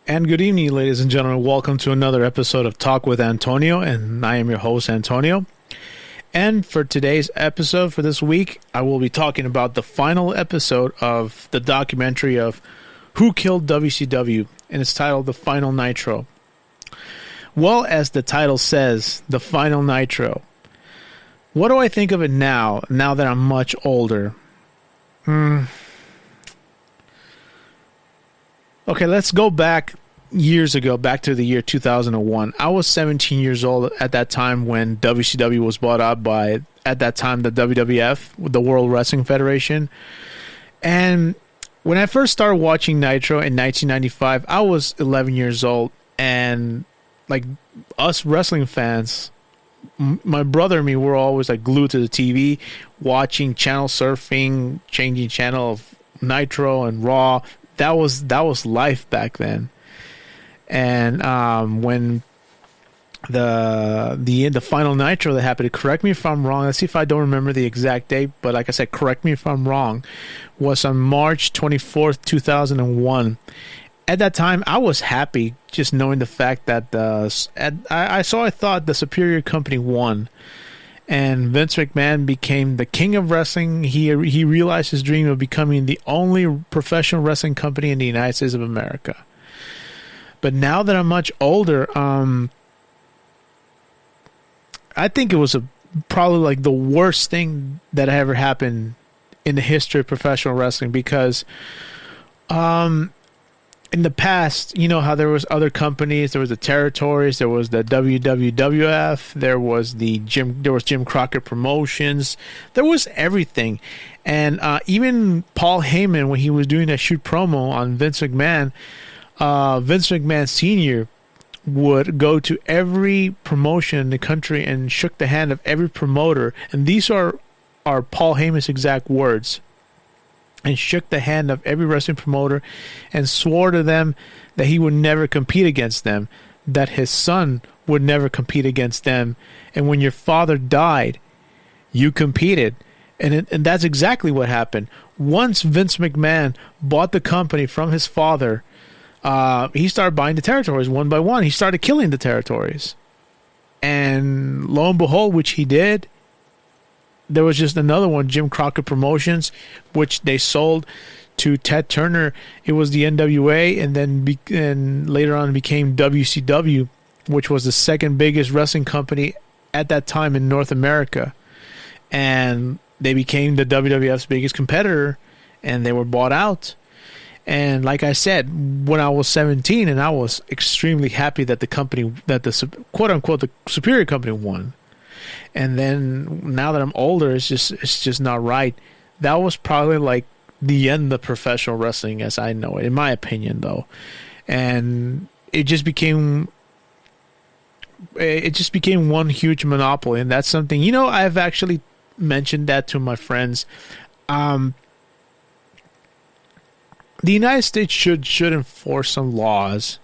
And good evening, ladies and gentlemen. Welcome to another episode of Talk with Antonio, and I am your host, Antonio. And for today's episode for this week, I will be talking about the final episode of the documentary of Who Killed WCW, and it's titled The Final Nitro. Well, as the title says, The Final Nitro. What do I think of it now that I'm much older? Okay, let's go back years ago, back to the year 2001. I was 17 years old at that time when WCW was bought out by, at that time, the WWF, the World Wrestling Federation. And when I first started watching Nitro in 1995, I was 11 years old. And like us wrestling fans, my brother and me were always like glued to the TV, watching channel surfing, changing channel of Nitro and Raw. That was life back then. And when the final Nitro that happened, correct me if I'm wrong, let's see if I don't remember the exact date, but like I said, correct me if I'm wrong, was on March 24th, 2001. At that time, I was happy just knowing the fact that I thought the superior company won. And Vince McMahon became the king of wrestling. He realized his dream of becoming the only professional wrestling company in the United States of America. But now that I'm much older, I think it was probably like the worst thing that ever happened in the history of professional wrestling, because in the past, you know how there was other companies, there was the territories, there was the WWF, there was Jim Crockett Promotions, there was everything. And even Paul Heyman, when he was doing that shoot promo on Vince McMahon Sr. would go to every promotion in the country and shook the hand of every promoter. And these are Paul Heyman's exact words. And shook the hand of every wrestling promoter and swore to them that he would never compete against them, that his son would never compete against them. And when your father died, you competed. And that's exactly what happened. Once Vince McMahon bought the company from his father, he started buying the territories one by one. He started killing the territories. And lo and behold, which he did, there was just another one, Jim Crockett Promotions, which they sold to Ted Turner. It was the NWA, and then later on it became WCW, which was the second biggest wrestling company at that time in North America. And they became the WWF's biggest competitor, and they were bought out. And like I said, when I was 17, and I was extremely happy that the quote-unquote the superior company won. And then now that I'm older, it's just not right. That was probably like the end of professional wrestling as I know it, in my opinion, though. And it just became one huge monopoly, and that's something, I've actually mentioned that to my friends. The United States should enforce some laws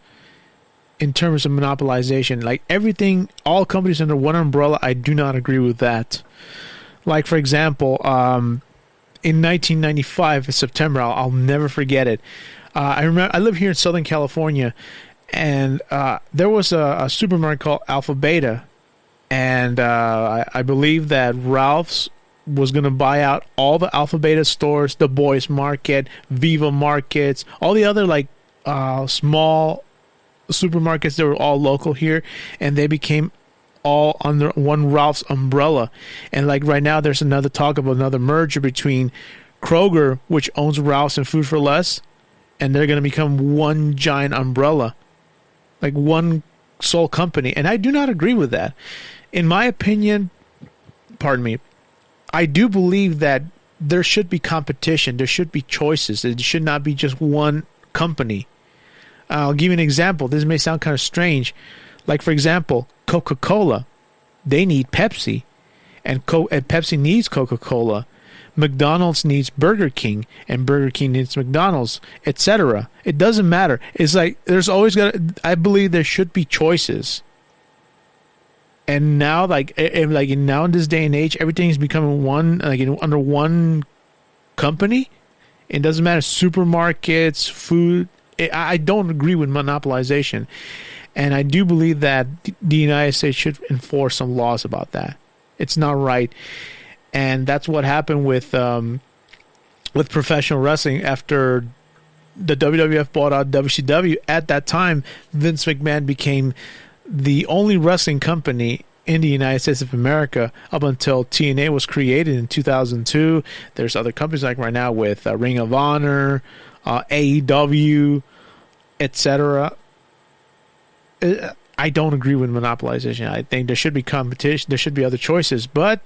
in terms of monopolization. Like everything, all companies under one umbrella, I do not agree with that. Like, for example, in 1995, in September, I'll never forget it. I remember I live here in Southern California, and there was a supermarket called Alpha Beta, and I believe that Ralph's was going to buy out all the Alpha Beta stores, the Boys Market, Viva Markets, all the other like small supermarkets that were all local here, and they became all under one Ralph's umbrella. And like right now, there's another talk of another merger between Kroger, which owns Ralph's and Food for Less, and they're going to become one giant umbrella, like one sole company. And I do not agree with that. In my opinion, I do believe that there should be competition, there should be choices, it should not be just one company. I'll give you an example. This may sound kind of strange. Like, for example, Coca-Cola. They need Pepsi. And Pepsi needs Coca-Cola. McDonald's needs Burger King. And Burger King needs McDonald's, etc. It doesn't matter. It's like I believe there should be choices. And now, now in this day and age, everything is becoming under one company. It doesn't matter. Supermarkets, food, I don't agree with monopolization, and I do believe that the United States should enforce some laws about that. It's not right, and that's what happened with professional wrestling after the WWF bought out WCW. At that time, Vince McMahon became the only wrestling company in the United States of America up until TNA was created in 2002. There's other companies like right now with Ring of Honor, AEW, etc. I don't agree with monopolization. I think there should be competition. There should be other choices. But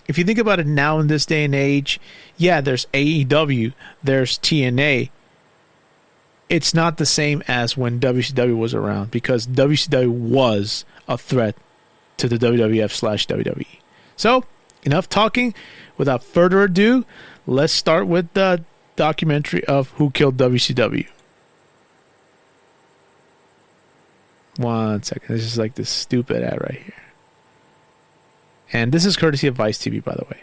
if you think about it now in this day and age, yeah, there's AEW, there's TNA. It's not the same as when WCW was around, because WCW was a threat to the WWF/WWE. So, enough talking. Without further ado, let's start with the documentary of Who Killed WCW. One second. This is like this stupid ad right here. And this is courtesy of Vice TV, by the way.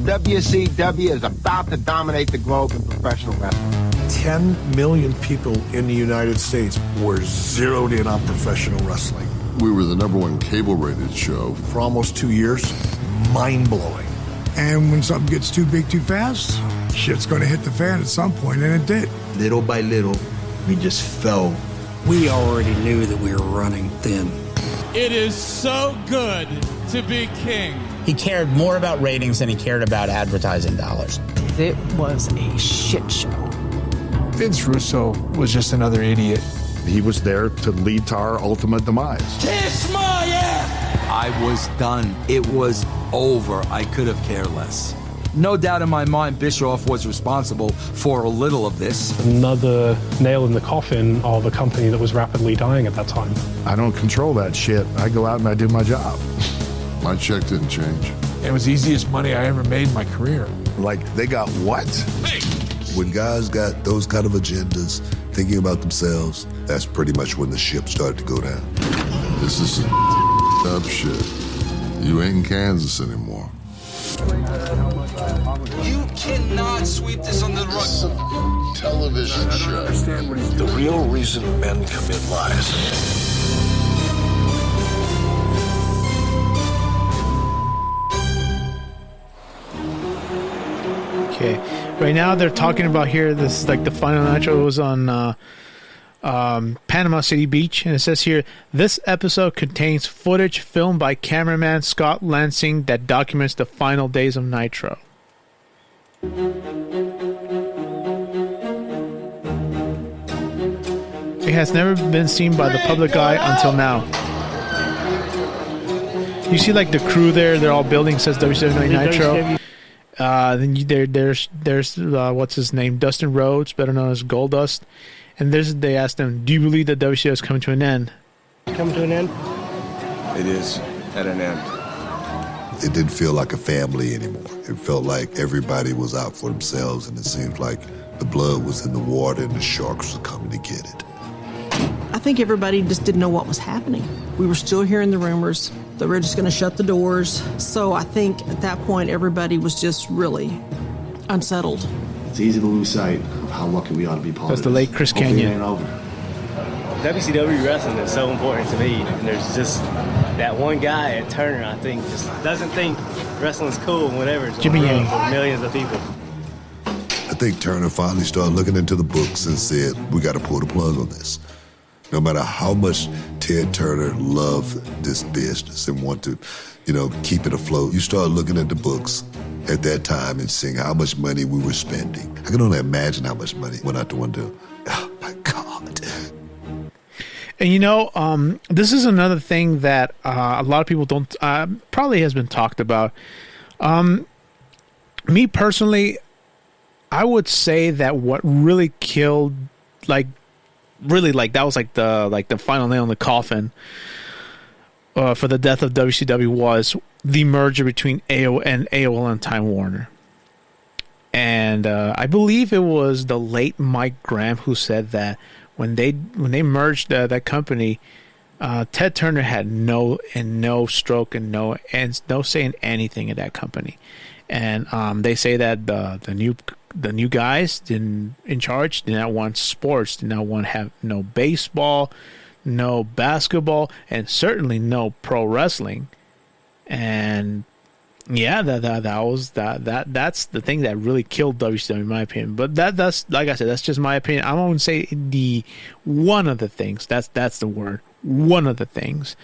WCW is about to dominate the globe in professional wrestling. 10 million people in the United States were zeroed in on professional wrestling. We were the #1 cable-rated show. For almost 2 years, mind-blowing. And when something gets too big too fast, shit's going to hit the fan at some point, and it did. Little by little, we just fell. We already knew that we were running thin. It is so good to be king. He cared more about ratings than he cared about advertising dollars. It was a shit show. Vince Russo was just another idiot. He was there to lead to our ultimate demise. Kiss my ass! I was done. It was over. I could have cared less. No doubt in my mind, Bischoff was responsible for a little of this. Another nail in the coffin of a company that was rapidly dying at that time. I don't control that shit. I go out and I do my job. My check didn't change. It was the easiest money I ever made in my career. Like, they got what? Hey. When guys got those kind of agendas, thinking about themselves, that's pretty much when the ship started to go down. This is some up shit. You ain't in Kansas anymore. You cannot sweep this under the rug. Television show. The real reason men commit lies. Okay, right now they're talking about here, this is like the Final Nitro was on Panama City Beach, and it says here, this episode contains footage filmed by cameraman Scott Lansing that documents the final days of Nitro. It has never been seen by the public eye until now. You see like the crew there, they're all building, says WCW Nitro. Then there's what's his name, Dustin Rhodes, better known as Goldust, and they asked him, "Do you believe that WCW is coming to an end?" Coming to an end? It is at an end. It didn't feel like a family anymore. It felt like everybody was out for themselves, and it seemed like the blood was in the water and the sharks were coming to get it. I think everybody just didn't know what was happening. We were still hearing the rumors that we were just going to shut the doors. So I think at that point, everybody was just really unsettled. It's easy to lose sight of how lucky we are to be part of That's the late Chris Hopefully Canyon. it ain't over. WCW wrestling is so important to me. And there's just that one guy at Turner, I think, just doesn't think wrestling's cool and whatever. It's Jimmy Yang. for millions of people. I think Turner finally started looking into the books and said, we got to pull the plug on this. No matter how much Ted Turner loved this business and wanted to, keep it afloat, you start looking at the books at that time and seeing how much money we were spending. I can only imagine how much money went out the window. Oh, my God. And, this is another thing that a lot of people don't, probably has been talked about. Me personally, I would say that what really killed, that was like the final nail in the coffin for the death of WCW was the merger between AOL and Time Warner. And I believe it was the late Mike Graham who said that when they merged that company, Ted Turner had no stroke and no say in anything in that company. And they say that the new guys in charge did not want sports, did not want to have no baseball, no basketball, and certainly no pro wrestling. And yeah, that's the thing that really killed WCW in my opinion. But that's like I said, that's just my opinion. I won't say one of the things. That's the word. One of the things.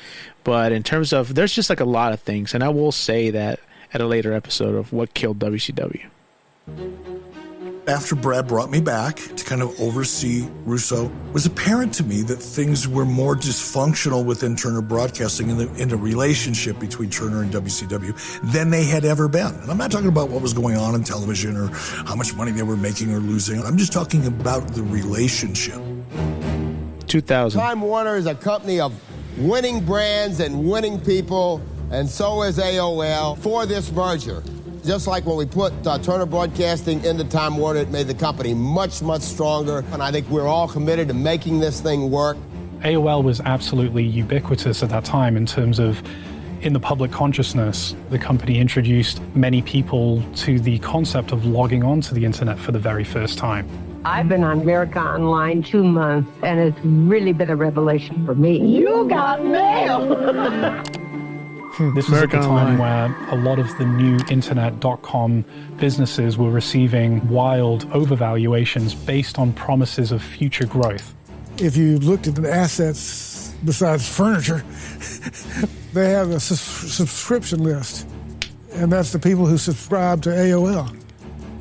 But in terms of, there's just like a lot of things, and I will say that at a later episode of what killed WCW. After Brad brought me back to kind of oversee Russo, it was apparent to me that things were more dysfunctional within Turner Broadcasting in the relationship between Turner and WCW than they had ever been. And I'm not talking about what was going on in television or how much money they were making or losing. I'm just talking about the relationship. 2000. Time Warner is a company of winning brands and winning people, and so is AOL for this merger. Just like when we put Turner Broadcasting into Time Warner, it made the company much, much stronger. And I think we're all committed to making this thing work. AOL was absolutely ubiquitous at that time in terms of, in the public consciousness, the company introduced many people to the concept of logging onto the internet for the very first time. I've been on America Online 2 months, and it's really been a revelation for me. You got mail! This was at the time where a lot of the new internet.com businesses were receiving wild overvaluations based on promises of future growth. If you looked at the assets besides furniture, they have a subscription list, and that's the people who subscribe to AOL.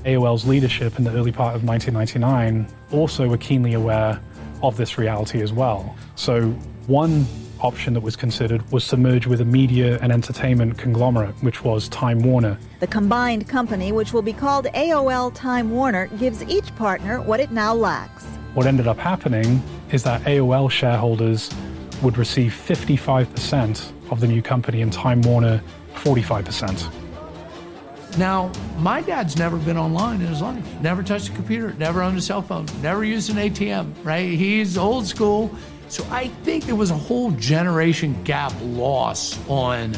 AOL's leadership in the early part of 1999 also were keenly aware of this reality as well. So one option that was considered was to merge with a media and entertainment conglomerate, which was Time Warner. The combined company, which will be called AOL Time Warner, gives each partner what it now lacks. What ended up happening is that AOL shareholders would receive 55% of the new company and Time Warner 45%. Now, my dad's never been online in his life, never touched a computer, never owned a cell phone, never used an ATM, right? He's old school. So I think there was a whole generation gap loss on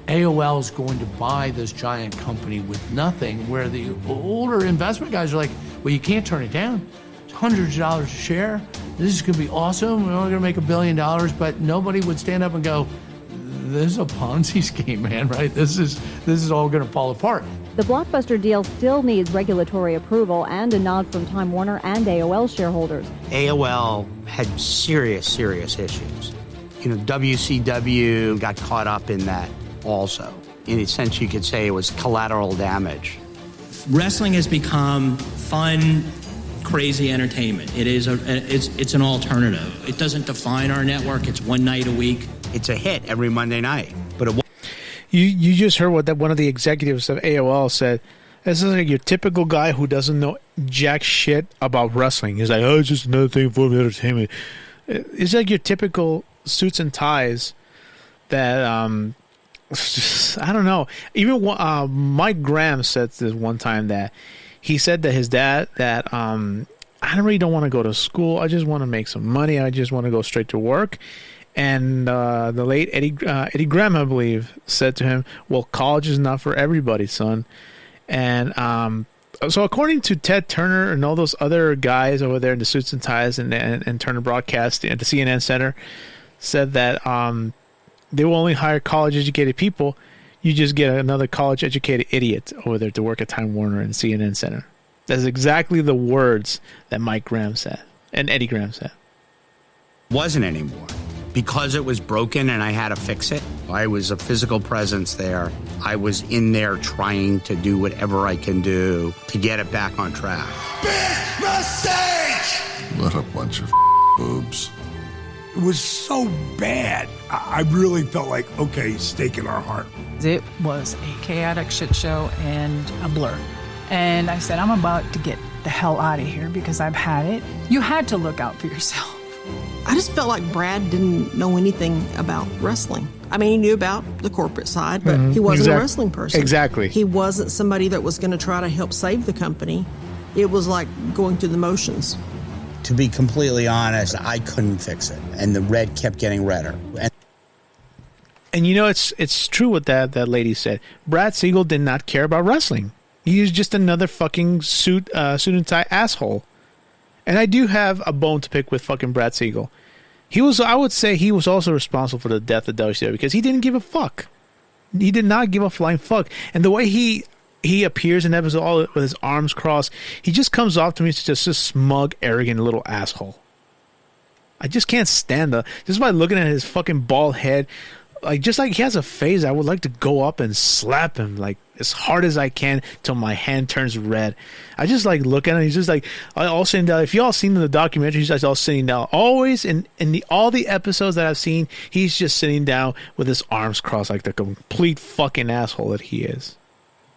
AOL's going to buy this giant company with nothing, where the older investment guys are like, well, you can't turn it down. It's hundreds of dollars a share. This is going to be awesome. We're only going to make $1 billion, but nobody would stand up and go, this is a Ponzi scheme, man, right? This is all going to fall apart. The blockbuster deal still needs regulatory approval and a nod from Time Warner and AOL shareholders. AOL had serious issues. You know, WCW got caught up in that also. In a sense, you could say it was collateral damage. Wrestling has become fun, crazy entertainment. It's an alternative. It doesn't define our network. It's one night a week. It's a hit every Monday night, but it. You just heard what one of the executives of AOL said. This is like your typical guy who doesn't know jack shit about wrestling. He's like, oh, it's just another thing for entertainment. It's like your typical suits and ties that, I don't know. Even Mike Graham said this one time that he said that his dad that I really don't want to go to school. I just want to make some money. I just want to go straight to work. And the late Eddie Graham, I believe, said to him, well, college is not for everybody, son. And so according to Ted Turner and all those other guys over there in the suits and ties and Turner Broadcasting at the CNN Center, said that they will only hire college-educated people. You just get another college-educated idiot over there to work at Time Warner and CNN Center. That's exactly the words that Mike Graham said and Eddie Graham said. Wasn't anymore. Because it was broken and I had to fix it, I was a physical presence there. I was in there trying to do whatever I can do to get it back on track. Big mistake! What a bunch of boobs. It was so bad. I really felt like, okay, stake in our heart. It was a chaotic shit show and a blur. And I said, I'm about to get the hell out of here because I've had it. You had to look out for yourself. I just felt like Brad didn't know anything about wrestling. I mean, he knew about the corporate side, but he wasn't a wrestling person. Exactly. He wasn't somebody that was going to try to help save the company. It was like going through the motions. To be completely honest, I couldn't fix it, and the red kept getting redder. And you know, it's true what that lady said. Brad Siegel did not care about wrestling. He was just another fucking suit and tie asshole. And I do have a bone to pick with fucking Brad Siegel. I would say he was also responsible for the death of WCW because he didn't give a fuck. He did not give a flying fuck. And the way he appears in episodes all with his arms crossed, he just comes off to me as just a smug, arrogant little asshole. I just can't stand just by looking at his fucking bald head. Like, just like he has a face, I would like to go up and slap him like as hard as I can till my hand turns red. I just like look at him. He's just like all sitting down. If y'all seen the documentary, he's just all sitting down. Always in all the episodes that I've seen, he's just sitting down with his arms crossed like the complete fucking asshole that he is.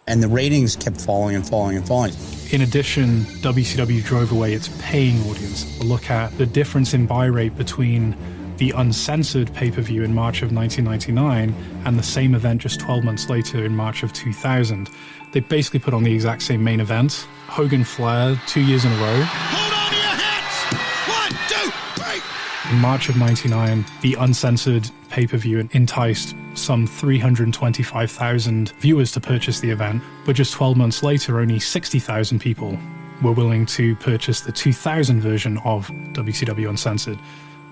And the ratings kept falling and falling and falling. In addition, WCW drove away its paying audience. Look at the difference in buy rate between the uncensored pay-per-view in March of 1999 and the same event just 12 months later in March of 2000. They basically put on the exact same main event. Hogan Flair, 2 years in a row. Hold on to your hats! 1, 2, 3! In March of 99, the uncensored pay-per-view enticed some 325,000 viewers to purchase the event, but just 12 months later, only 60,000 people were willing to purchase the 2000 version of WCW Uncensored.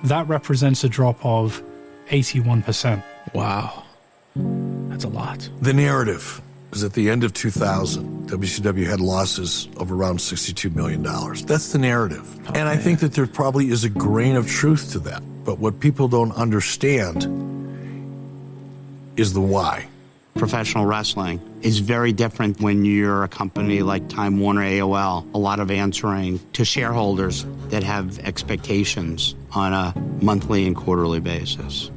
That represents a drop of 81%. Wow. That's a lot. The narrative is at the end of 2000, WCW had losses of around $62 million. That's the narrative. And I think that there probably is a grain of truth to that. But what people don't understand is the why. Professional wrestling is very different when you're a company like Time Warner, AOL. A lot of answering to shareholders that have expectations on a monthly and quarterly basis.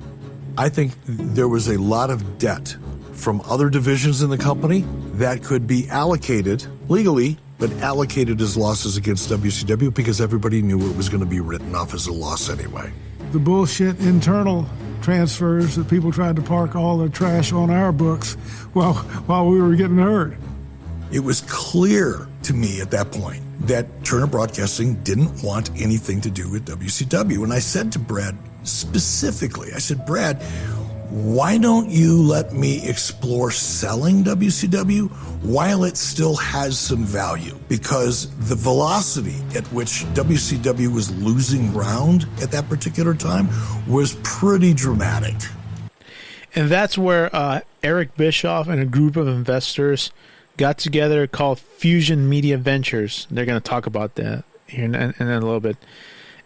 I think there was a lot of debt from other divisions in the company that could be allocated legally, but allocated as losses against WCW because everybody knew it was going to be written off as a loss anyway. The bullshit internal transfers that people tried to park all their trash on our books while we were getting hurt. It was clear to me at that point that Turner Broadcasting didn't want anything to do with WCW. And I said to Brad specifically, I said, Brad, why don't you let me explore selling WCW while it still has some value? Because the velocity at which WCW was losing ground at that particular time was pretty dramatic. And that's where Eric Bischoff and a group of investors got together called Fusient Media Ventures. They're going to talk about that here in a little bit.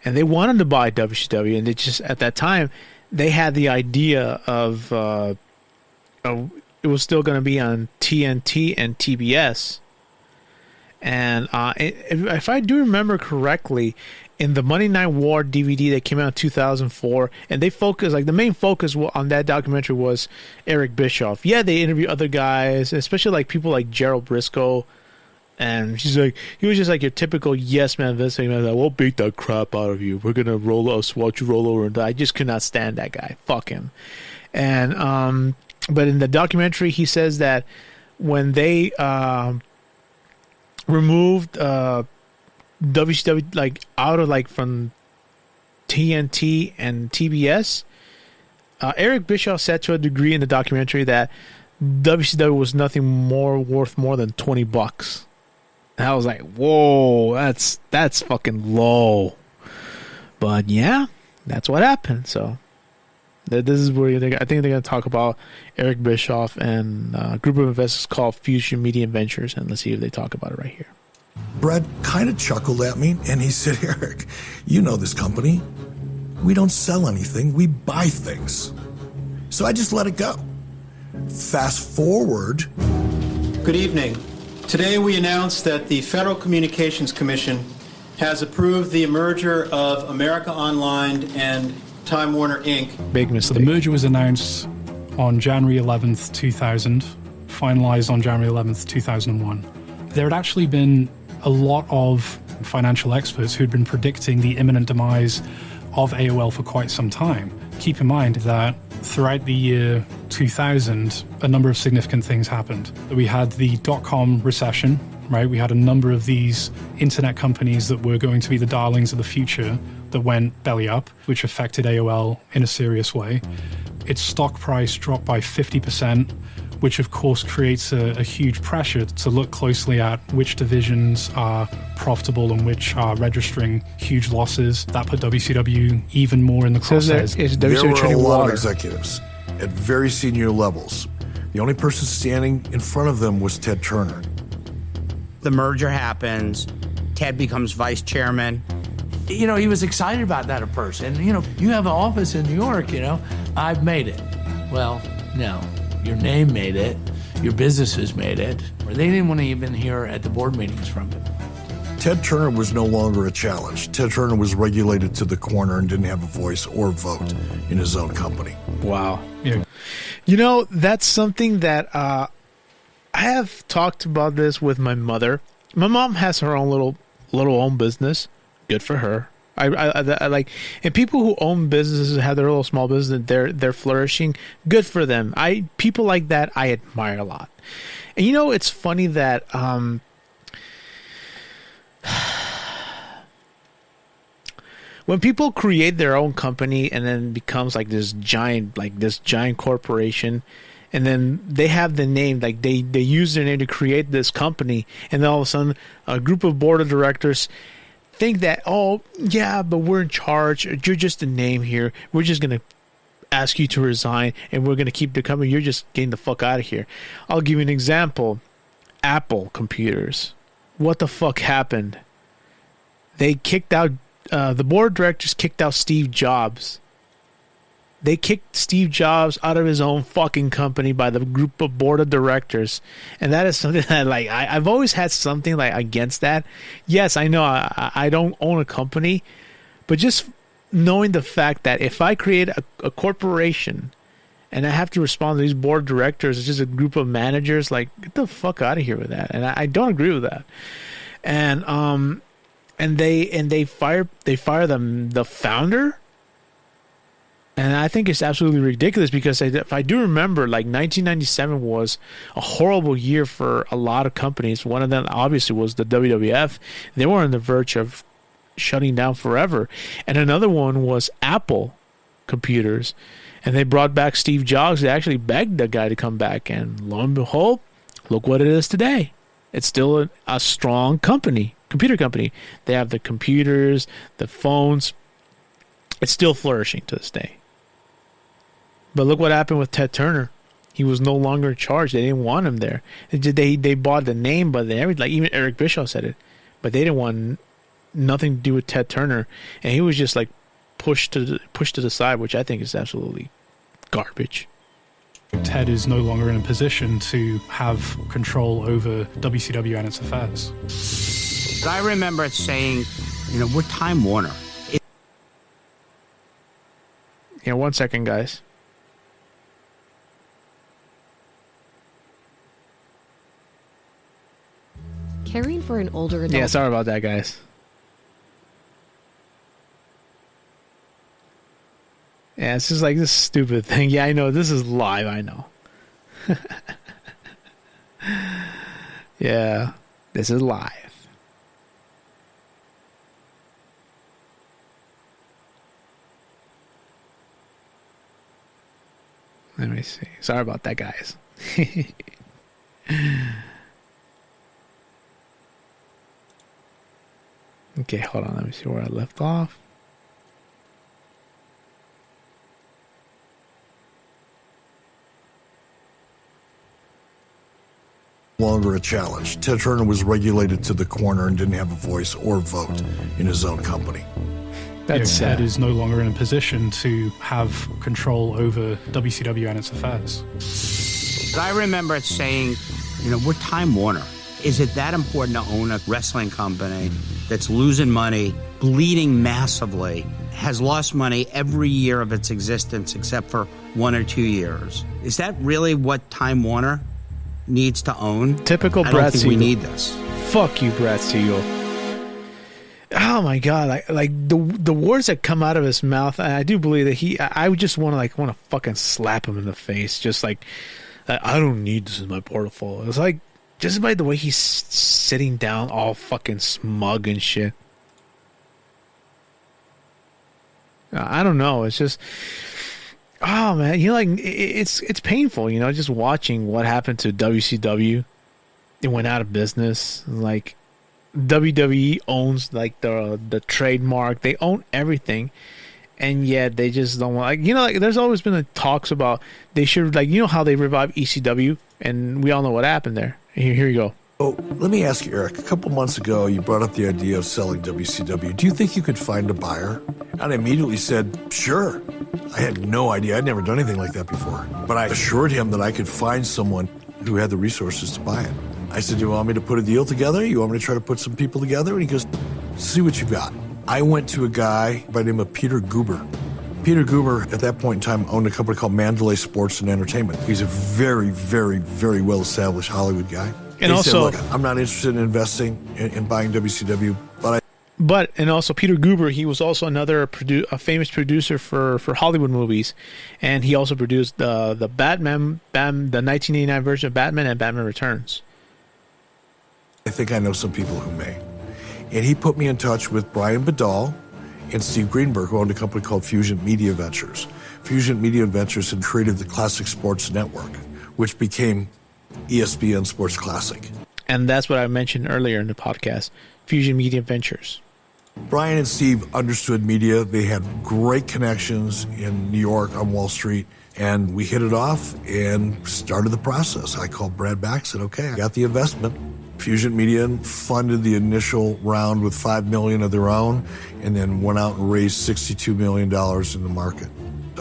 And they wanted to buy WCW, and they just, at that time, they had the idea of it was still going to be on TNT and TBS. And if I do remember correctly, in the Monday Night War DVD that came out in 2004, and they focused, like the main focus on that documentary was Eric Bischoff. Yeah, they interview other guys, especially like people like Gerald Briscoe. And she's like, he was just like your typical yes man, Vince McMahon. Like, we'll beat the crap out of you. We're gonna roll us, watch you roll over and die. I just could not stand that guy. Fuck him. And but in the documentary, he says that when they removed WCW like out of like from TNT and TBS, Eric Bischoff said to a degree in the documentary that WCW was nothing more worth more than $20. And I was like, whoa, that's fucking low. But yeah, that's what happened. So this is where I think they're going to talk about Eric Bischoff and a group of investors called Fusient Media Ventures, and let's see if they talk about it right here. Brad kind of chuckled at me, and he said, Eric, you know this company. We don't sell anything. We buy things. So I just let it go. Fast forward. Good evening. Today we announced that the Federal Communications Commission has approved the merger of America Online and Time Warner Inc. Big mistake. So the merger was announced on January 11th, 2000, finalized on January 11th, 2001. There had actually been a lot of financial experts who had been predicting the imminent demise of AOL for quite some time. Keep in mind that throughout the year 2000, a number of significant things happened. We had the dot-com recession, right? We had a number of these internet companies that were going to be the darlings of the future that went belly up, which affected AOL in a serious way. Its stock price dropped by 50%, which of course creates a huge pressure to look closely at which divisions are profitable and which are registering huge losses. That put WCW even more in the crosshairs. There were a lot of executives at very senior levels. The only person standing in front of them was Ted Turner. The merger happens. Ted becomes vice chairman. You know, he was excited about that at first. And, you know, you have an office in New York, you know, I've made it. Well, no, your name made it. Your businesses made it. Or they didn't want to even hear at the board meetings from him. Ted Turner was no longer a challenge. Ted Turner was regulated to the corner and didn't have a voice or vote in his own company. Wow. Yeah. You know, that's something that I have talked about this with my mother. My mom has her own little own business. Good for her. I like, and people who own businesses, have their little small business, they're flourishing. Good for them. People like that I admire a lot. And you know, it's funny that when people create their own company and then becomes like this giant corporation, and then they have the name, like they use their name to create this company, and then all of a sudden a group of board of directors think that, oh yeah, but we're in charge, you're just a name here, we're just gonna ask you to resign and we're gonna keep the company, you're just getting the fuck out of here. I'll give you an example. Apple computers. What the fuck happened? They kicked out the board of directors kicked out Steve Jobs. They kicked Steve Jobs out of his own fucking company by the group of board of directors. And that is something that, like, I've always had something like against that. Yes, I know I don't own a company, but just knowing the fact that if I create a corporation and I have to respond to these board of directors, it's just a group of managers, like, get the fuck out of here with that. And I don't agree with that. And they fire the founder. And I think it's absolutely ridiculous because if I do remember, like 1997 was a horrible year for a lot of companies. One of them obviously was the WWF. They were on the verge of shutting down forever. And another one was Apple computers. And they brought back Steve Jobs. They actually begged the guy to come back. And lo and behold, look what it is today. It's still a strong company, computer company. They have the computers, the phones. It's still flourishing to this day. But look what happened with Ted Turner. He was no longer in charge. They didn't want him there. They bought the name, but like even Eric Bischoff said it. But they didn't want nothing to do with Ted Turner, and he was just like pushed to the side, which I think is absolutely garbage. Ted is no longer in a position to have control over WCW and its affairs. I remember saying, you know, we're Time Warner. Yeah, 1 second, guys. Caring for an older adult. Yeah, sorry about that, guys. Yeah, it's just like this stupid thing. Yeah, I know. This is live. I know. Yeah, this is live. Let me see. Sorry about that, guys. Okay, hold on. Let me see where I left off. Longer a challenge. Ted Turner was regulated to the corner and didn't have a voice or vote in his own company. Ted is no longer in a position to have control over WCW and its affairs. I remember saying, you know, we're Time Warner. Is it that important to own a wrestling company that's losing money, bleeding massively, has lost money every year of its existence except for 1 or 2 years? Is that really what Time Warner needs to own? Typical I Brad don't think Siegel. we need this. Fuck you, Brad Siegel. Oh my God! Like the words that come out of his mouth, I do believe that I would just want to fucking slap him in the face, just like, I don't need this in my portfolio. It's like, Just by the way he's sitting down all fucking smug and shit. I don't know. It's just, oh man, it's painful, just watching what happened to WCW. It went out of business. Like WWE owns like the trademark. They own everything, and yet they just don't want. There's always been talks about they should how they revived ECW, and we all know what happened there. Here you go. Oh, let me ask you, Eric. A couple months ago, you brought up the idea of selling WCW. Do you think you could find a buyer? And I immediately said, sure. I had no idea. I'd never done anything like that before. But I assured him that I could find someone who had the resources to buy it. I said, you want me to put a deal together? You want me to try to put some people together? And he goes, see what you've got. I went to a guy by the name of Peter Guber. Peter Guber, at that point in time, owned a company called Mandalay Sports and Entertainment. He's a very, very, very well-established Hollywood guy. And also, said, look, I'm not interested in investing in buying WCW, and also Peter Guber, he was also a famous producer for Hollywood movies, and he also produced the Batman, the 1989 version of Batman and Batman Returns. I think I know some people who may. And he put me in touch with Brian Badal and Steve Greenberg, who owned a company called Fusient Media Ventures. Fusient Media Ventures had created the Classic Sports Network, which became ESPN Sports Classic. And that's what I mentioned earlier in the podcast, Fusient Media Ventures. Brian and Steve understood media. They had great connections in New York on Wall Street, and we hit it off and started the process. I called Brad back, said, okay, I got the investment. Fusient Media funded the initial round with $5 million of their own, and then went out and raised $62 million in the market.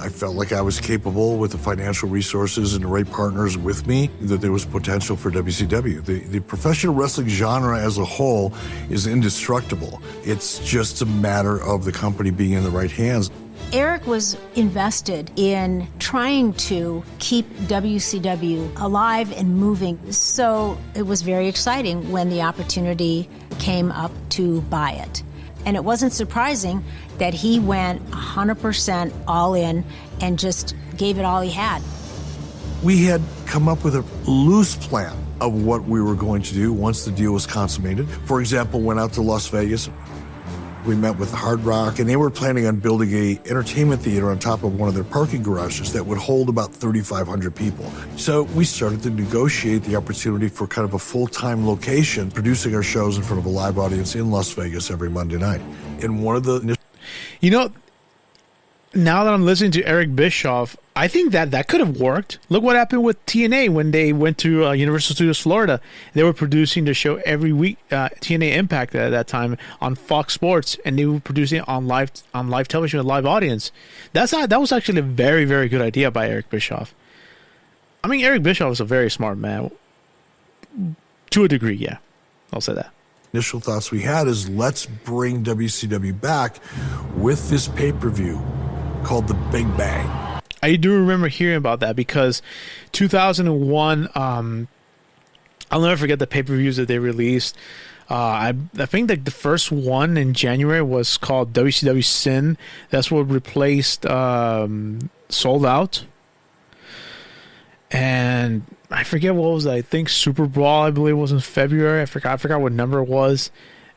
I felt like I was capable with the financial resources and the right partners with me, that there was potential for WCW. The professional wrestling genre as a whole is indestructible. It's just a matter of the company being in the right hands. Eric was invested in trying to keep WCW alive and moving, so it was very exciting when the opportunity came up to buy it. And it wasn't surprising that he went 100% all in and just gave it all he had. We had come up with a loose plan of what we were going to do once the deal was consummated. For example, went out to Las Vegas. We met with Hard Rock, and they were planning on building a entertainment theater on top of one of their parking garages that would hold about 3,500 people. So we started to negotiate the opportunity for kind of a full-time location, producing our shows in front of a live audience in Las Vegas every Monday night. And one of the... Now that I'm listening to Eric Bischoff, I think that could have worked. Look what happened with TNA when they went to Universal Studios Florida. They were producing the show every week, TNA Impact at that time on Fox Sports, and they were producing it on live television with a live audience. That was actually a very, very good idea by Eric Bischoff. I mean, Eric Bischoff is a very smart man. To a degree, yeah. I'll say that. Initial thoughts we had is let's bring WCW back with this pay-per-view called The Big Bang. I do remember hearing about that because 2001, I'll never forget the pay-per-views that they released. I think that the first one in January was called WCW Sin. That's what replaced Sold Out. And I forget what was that. I think Super Brawl, I believe, was in February. I forgot what number it was.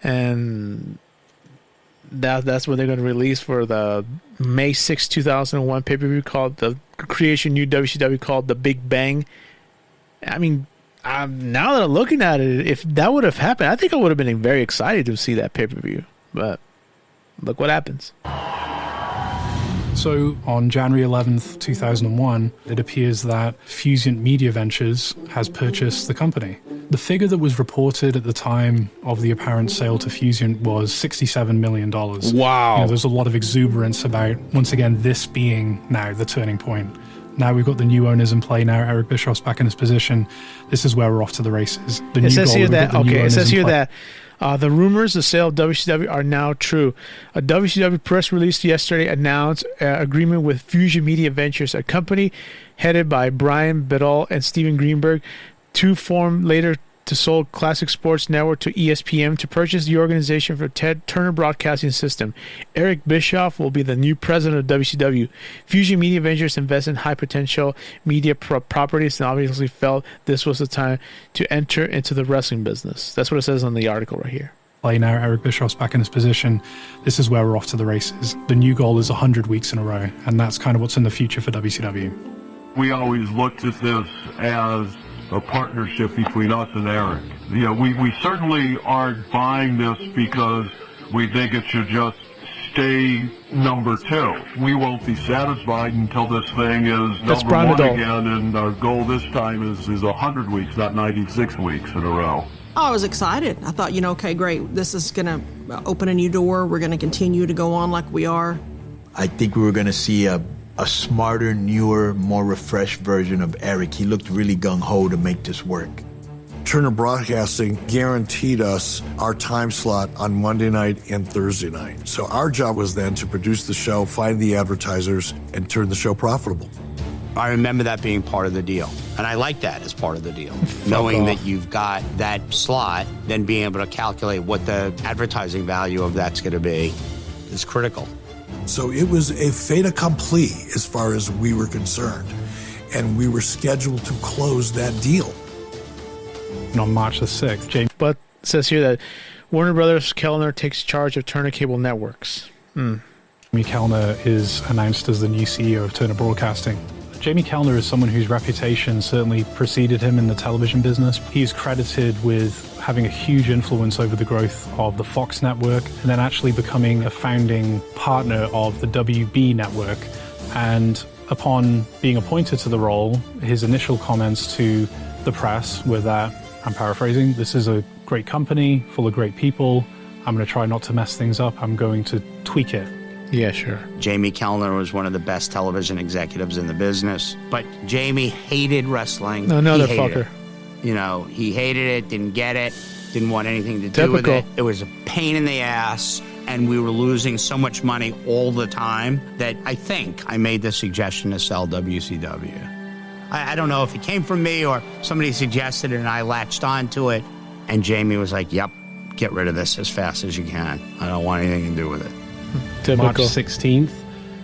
And that's what they're going to release for the May 6, 2001 pay-per-view called the creation new WCW called The Big Bang. I mean, now that I'm looking at it, if that would have happened, I think I would have been very excited to see that pay-per-view. But look what happens. So on January 11th, 2001, it appears that Fusient Media Ventures has purchased the company. The figure that was reported at the time of the apparent sale to Fusient was $67 million. Wow. There's a lot of exuberance about, once again, this being now the turning point. Now we've got the new owners in play now. Eric Bischoff's back in his position. This is where we're off to the races. It says here that the rumors the sale of WCW are now true. A WCW press release yesterday announced agreement with Fusient Media Ventures, a company headed by Brian Badal and Steven Greenberg, to form later to sold Classic Sports Network to ESPN to purchase the organization for Ted Turner Broadcasting System. Eric Bischoff will be the new president of WCW. Fusient Media Ventures invests in high-potential media properties and obviously felt this was the time to enter into the wrestling business. That's what it says on the article right here. Now Eric Bischoff's back in his position. This is where we're off to the races. The new goal is 100 weeks in a row, and that's kind of what's in the future for WCW. We always looked at this as a partnership between us and Eric. You know, we certainly aren't buying this because we think it should just stay number 2. We won't be satisfied until this thing is number 1 again, and our goal this time is 100 weeks, not 96 weeks in a row. I was excited. I thought, okay, great. This is going to open a new door. We're going to continue to go on like we are. I think we were going to see a smarter, newer, more refreshed version of Eric. He looked really gung-ho to make this work. Turner Broadcasting guaranteed us our time slot on Monday night and Thursday night. So our job was then to produce the show, find the advertisers, and turn the show profitable. I remember that being part of the deal. And I like that as part of the deal. Knowing that you've got that slot, then being able to calculate what the advertising value of that's going to be is critical. So it was a fait accompli as far as we were concerned. And we were scheduled to close that deal. And on March the 6th, Jamie... But it says here that Warner Brothers Kellner takes charge of Turner Cable Networks. Jamie Kellner is announced as the new CEO of Turner Broadcasting. Jamie Kellner is someone whose reputation certainly preceded him in the television business. He's credited with having a huge influence over the growth of the Fox network and then actually becoming a founding partner of the WB network. And upon being appointed to the role, his initial comments to the press were that, I'm paraphrasing, this is a great company full of great people. I'm going to try not to mess things up. I'm going to tweak it. Yeah, sure. Jamie Kellner was one of the best television executives in the business, but Jamie hated wrestling. Another fucker. He hated it, didn't get it, didn't want anything to do with it. It was a pain in the ass, and we were losing so much money all the time that I think I made the suggestion to sell WCW. I don't know if it came from me or somebody suggested it and I latched onto it, and Jamie was like, yep, get rid of this as fast as you can. I don't want anything to do with it. Typical. March 16th,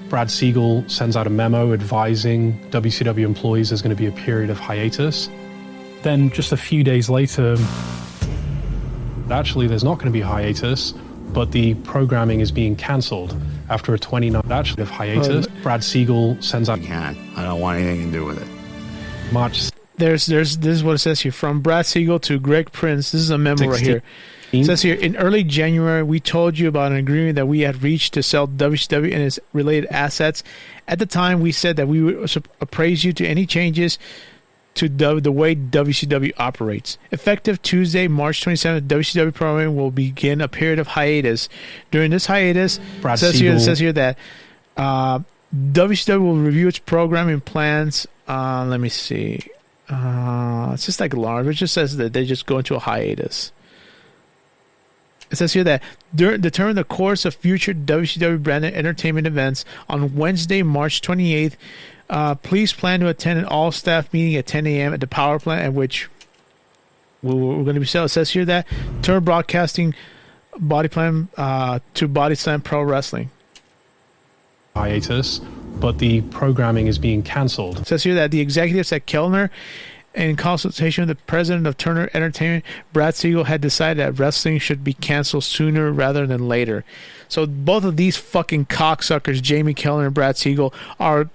Brad Siegel sends out a memo advising WCW employees there's going to be a period of hiatus. Then just a few days later, actually there's not going to be a hiatus, but the programming is being cancelled after a 29-day hiatus. Brad Siegel sends out... I don't want anything to do with it. March... This is what it says here. From Brad Siegel to Greg Prince. This is a memo right here. It says here, in early January, we told you about an agreement that we had reached to sell WCW and its related assets. At the time, we said that we would appraise you to any changes to the way WCW operates. Effective Tuesday, March 27th, WCW programming will begin a period of hiatus. During this hiatus, it says here that WCW will review its programming plans. Let me see. It's just like alarm. It just says that they just go into a hiatus. It says here that determine the course of future WCW branded entertainment events on Wednesday, March 28th. Please plan to attend an all-staff meeting at 10 a.m. at the power plant at which we're going to be selling. It says here that Turner Broadcasting Body Plan to Body Slam Pro Wrestling. Hiatus, but the programming is being cancelled. It says here that the executives at Kellner, in consultation with the president of Turner Entertainment, Brad Siegel, had decided that wrestling should be canceled sooner rather than later. So both of these fucking cocksuckers, Jamie Kellner and Brad Siegel, are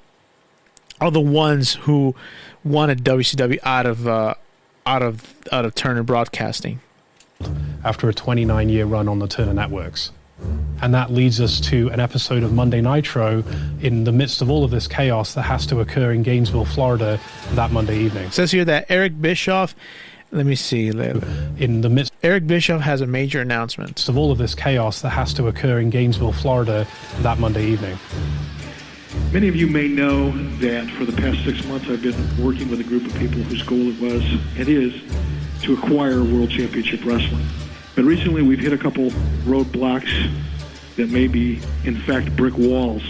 the ones who wanted WCW out of Turner Broadcasting. After a 29-year run on the Turner networks. And that leads us to an episode of Monday Nitro in the midst of all of this chaos that has to occur in Gainesville, Florida that Monday evening. It says here that Eric Bischoff, let me see. Eric Bischoff has a major announcement. Of all of this chaos that has to occur in Gainesville, Florida that Monday evening. Many of you may know that for the past 6 months I've been working with a group of people whose goal it was and is to acquire World Championship Wrestling. But recently we've hit a couple roadblocks that may be, in fact, brick walls.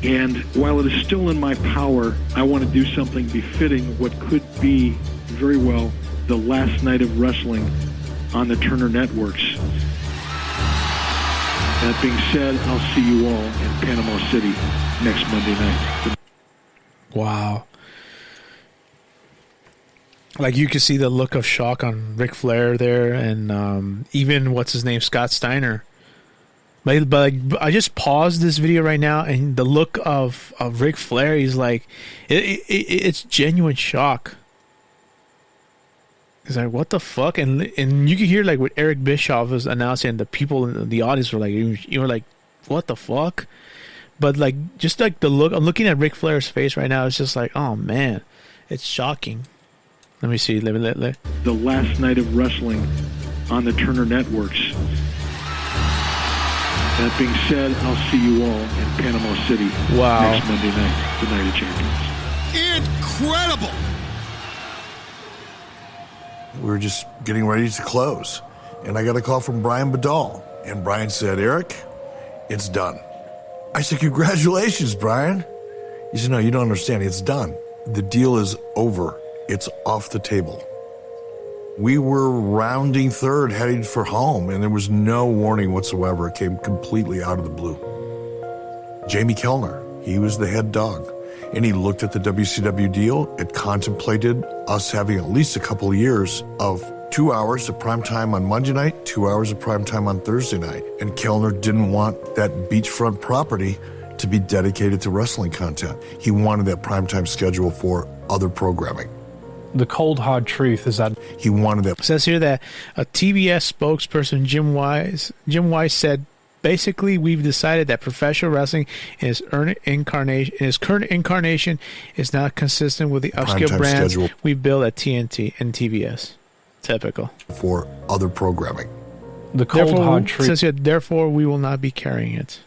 And while it is still in my power, I want to do something befitting what could be very well the last night of wrestling on the Turner Networks. That being said, I'll see you all in Panama City next Monday night. Wow. Like, you could see the look of shock on Ric Flair there, and even, what's his name, Scott Steiner. But like, I just paused this video right now, and the look of Ric Flair, he's like, it's genuine shock. He's like, what the fuck? And you could hear, like, what Eric Bischoff was announcing, the people in the audience were like, you were like, what the fuck? But, like, just like the look, I'm looking at Ric Flair's face right now, it's just like, oh man, it's shocking. Let me see. The last night of wrestling on the Turner Networks. That being said, I'll see you all in Panama City next Monday night, the Night of Champions. Incredible! We were just getting ready to close, and I got a call from Brian Badal, and Brian said, Eric, it's done. I said, congratulations, Brian. He said, no, you don't understand. It's done. The deal is over. It's off the table. We were rounding third, heading for home, and there was no warning whatsoever. It came completely out of the blue. Jamie Kellner, he was the head dog, and he looked at the WCW deal. It contemplated us having at least a couple of years of 2 hours of prime time on Monday night, 2 hours of prime time on Thursday night. And Kellner didn't want that beachfront property to be dedicated to wrestling content. He wanted that primetime schedule for other programming. The cold, hard truth is that he wanted that. It says here that a TBS spokesperson, Jim Wise said, basically, we've decided that professional wrestling in its current incarnation is not consistent with the upscale brands schedule we built at TNT and TBS. Typical. For other programming. The cold, hard truth says here, therefore, we will not be carrying it.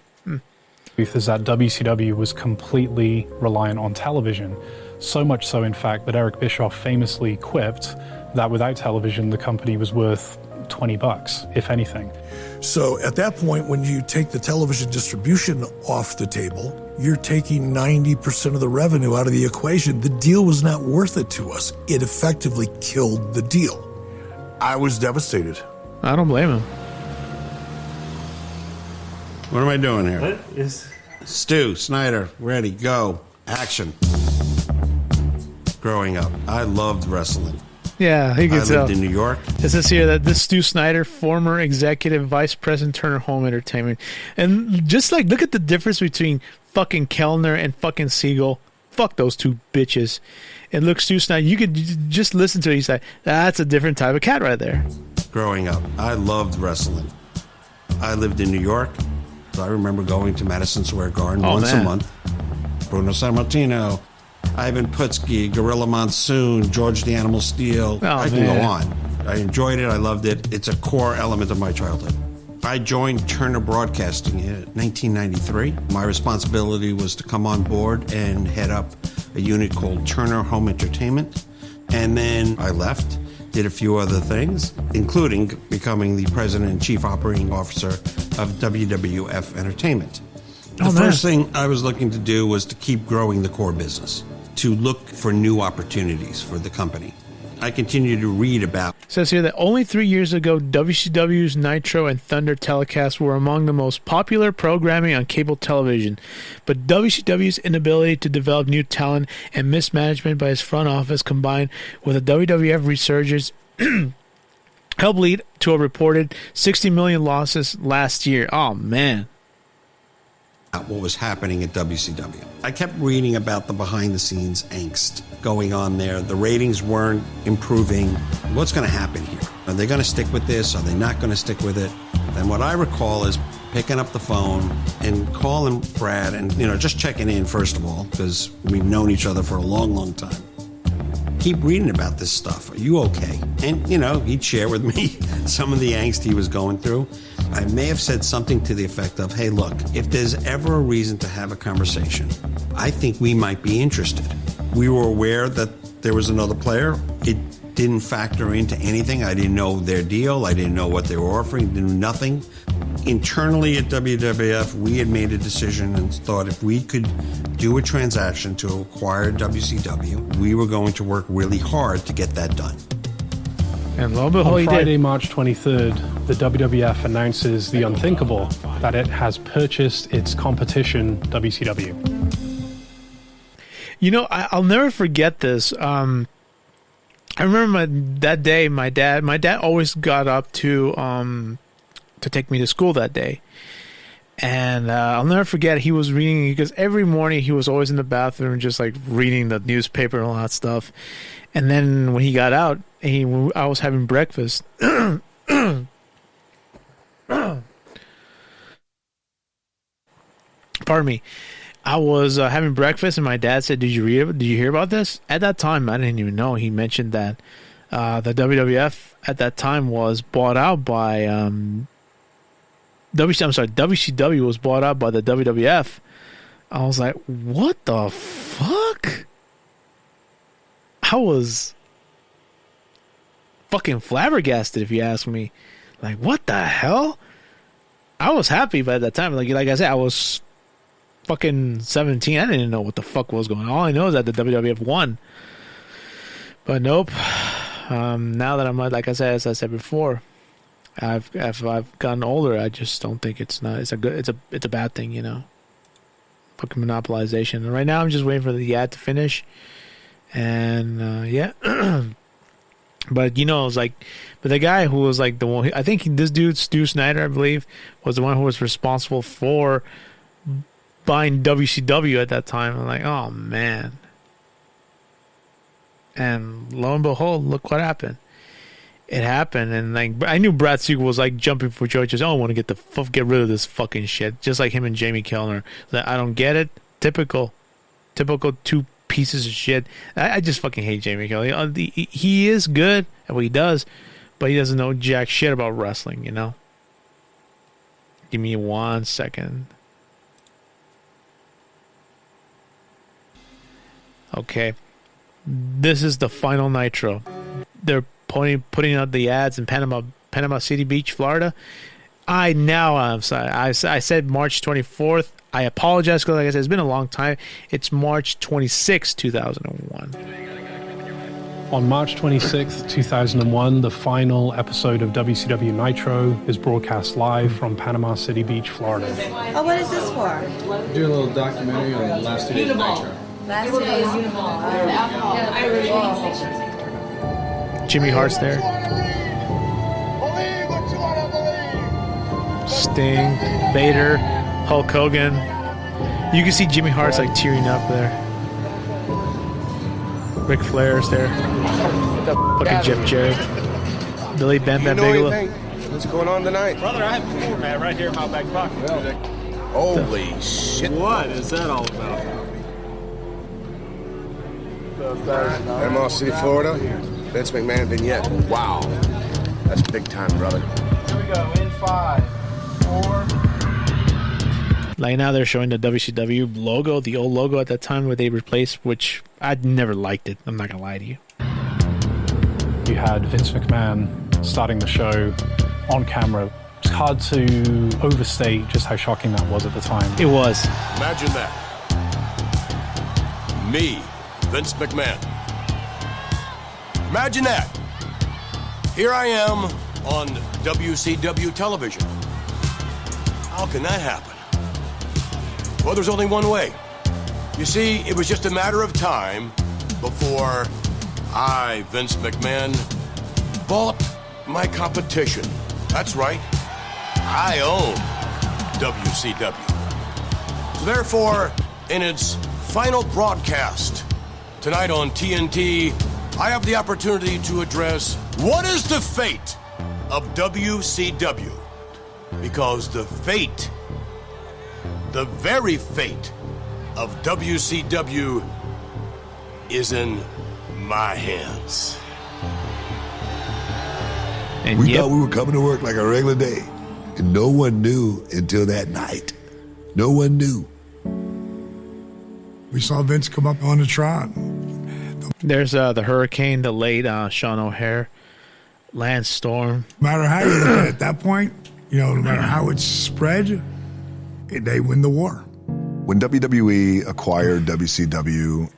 Truth is that WCW was completely reliant on television. So much so, in fact, that Eric Bischoff famously quipped that without television, the company was worth $20, if anything. So at that point, when you take the television distribution off the table, you're taking 90% of the revenue out of the equation. The deal was not worth it to us. It effectively killed the deal. I was devastated. I don't blame him. What am I doing here? What is... Stu, Snyder, ready, go, action. Growing up, I loved wrestling. Yeah, you can tell. I lived in New York. It says here that this Stu Snyder, former executive vice president, Turner Home Entertainment. And just like, look at the difference between fucking Kellner and fucking Siegel. Fuck those two bitches. And look, Stu Snyder, you could just listen to it. He's like, that's a different type of cat right there. Growing up, I loved wrestling. I lived in New York. So I remember going to Madison Square Garden once a month. Bruno Sammartino, Ivan Putski, Gorilla Monsoon, George the Animal Steel. I can go on. I enjoyed it. I loved it. It's a core element of my childhood. I joined Turner Broadcasting in 1993. My responsibility was to come on board and head up a unit called Turner Home Entertainment. And then I left, did a few other things, including becoming the president and chief operating officer of WWF Entertainment. The first thing I was looking to do was to keep growing the core business, to look for new opportunities for the company. I continue to read about... It says here that only 3 years ago, WCW's Nitro and Thunder telecasts were among the most popular programming on cable television. But WCW's inability to develop new talent and mismanagement by its front office, combined with a WWF resurgence, helped lead to a reported 60 million losses last year. Oh, man. What was happening at WCW. I kept reading about the behind-the-scenes angst going on there. The ratings weren't improving. What's going to happen here? Are they going to stick with this? Are they not going to stick with it? And what I recall is picking up the phone and calling Brad and, just checking in, first of all, because we've known each other for a long, long time. Keep reading about this stuff. Are you okay? And, he'd share with me some of the angst he was going through. I may have said something to the effect of, hey, look, if there's ever a reason to have a conversation, I think we might be interested. We were aware that there was another player. It didn't factor into anything. I didn't know their deal. I didn't know what they were offering. Didn't know nothing. Internally at WWF, we had made a decision and thought if we could do a transaction to acquire WCW, we were going to work really hard to get that done. And lo and behold, on he Friday, did. March 23rd, the WWF announces the unthinkable, that it has purchased its competition, WCW. You know, I'll never forget this. I remember that day. My dad always got up to take me to school that day, and I'll never forget. He was reading, because every morning he was always in the bathroom, just like reading the newspaper and all that stuff. And then when he got out, I was having breakfast. Pardon me. I was having breakfast, and my dad said, "Did you read it? Did you hear about this?" At that time, I didn't even know. He mentioned that the WWF at that time was bought out by WCW was bought out by the WWF. I was like, "What the fuck?" I was fucking flabbergasted, if you ask me. Like, what the hell? I was happy by that time. Like I said, I was fucking 17. I didn't know what the fuck was going on. All I know is that the WWF won. But nope. Now that I'm like I said, as I said before, I've gotten older. I just don't think it's a bad thing, you know. Fucking monopolization. And right now I'm just waiting for the ad to finish. And yeah. But you know, it was like, but the guy who was like the one, I think this dude, Stu Snyder, I believe, was the one who was responsible for buying WCW at that time. I'm like, oh man. And lo and behold, look what happened. It happened, and like I knew Brad Siegel was like jumping for joy, just I want to get rid of this fucking shit, just like him and Jamie Kellner. Like, I don't get it. Typical two pieces of shit. I just fucking hate Jamie Kellner. He is good at what he does, but he doesn't know jack shit about wrestling. You know. Give me 1 second. Okay, this is the Final Nitro. They're putting out the ads in Panama City Beach, Florida. I'm sorry. I said March 24th. I apologize because, like I said, it's been a long time. It's March 26, 2001. On March 26th, 2001, the final episode of WCW Nitro is broadcast live from Panama City Beach, Florida. Oh, what is this for? Do a little documentary on the last 2 days of Nitro. Last 2 days. Jimmy Hart's there. Sting, Vader, Hulk Hogan. You can see Jimmy Hart's like tearing up there. Ric Flair's there. Fucking Jeff Jarrett. Billy Bam Bam Bigelow. What's going on tonight? Brother, I have a format right here in my back pocket. Holy shit. What is that all about? Panama City, Florida. Vince McMahon vignette. Wow. That's big time, brother. Here we go. In 5, 4. Like now they're showing the WCW logo, the old logo at that time where they replaced, which I'd never liked it. I'm not going to lie to you. You had Vince McMahon starting the show on camera. It's hard to overstate just how shocking that was at the time. It was. Imagine that. Me, Vince McMahon. Imagine that. Here I am on WCW television. How can that happen? Well, there's only one way. You see, it was just a matter of time before I, Vince McMahon, bought my competition. That's right. I own WCW. So therefore, in its final broadcast tonight on TNT, I have the opportunity to address what is the fate of WCW. Because the fate, the very fate of WCW is in my hands. And we thought we were coming to work like a regular day. And no one knew until that night. No one knew. We saw Vince come up on the trot. There's the Hurricane, the late Sean O'Hare, Lance Storm. No matter how you look at it at that point, no matter how it's spread, they win the war. When WWE acquired WCW,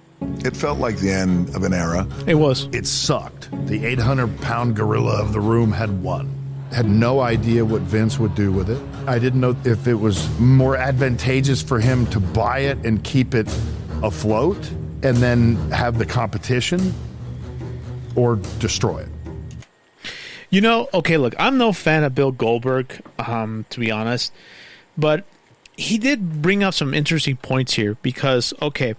It felt like the end of an era. It was. It sucked. The 800-pound gorilla of the room had won. Had no idea what Vince would do with it. I didn't know if it was more advantageous for him to buy it and keep it afloat and then have the competition or destroy it. You know, okay, look, I'm no fan of Bill Goldberg, to be honest, but he did bring up some interesting points here because, okay,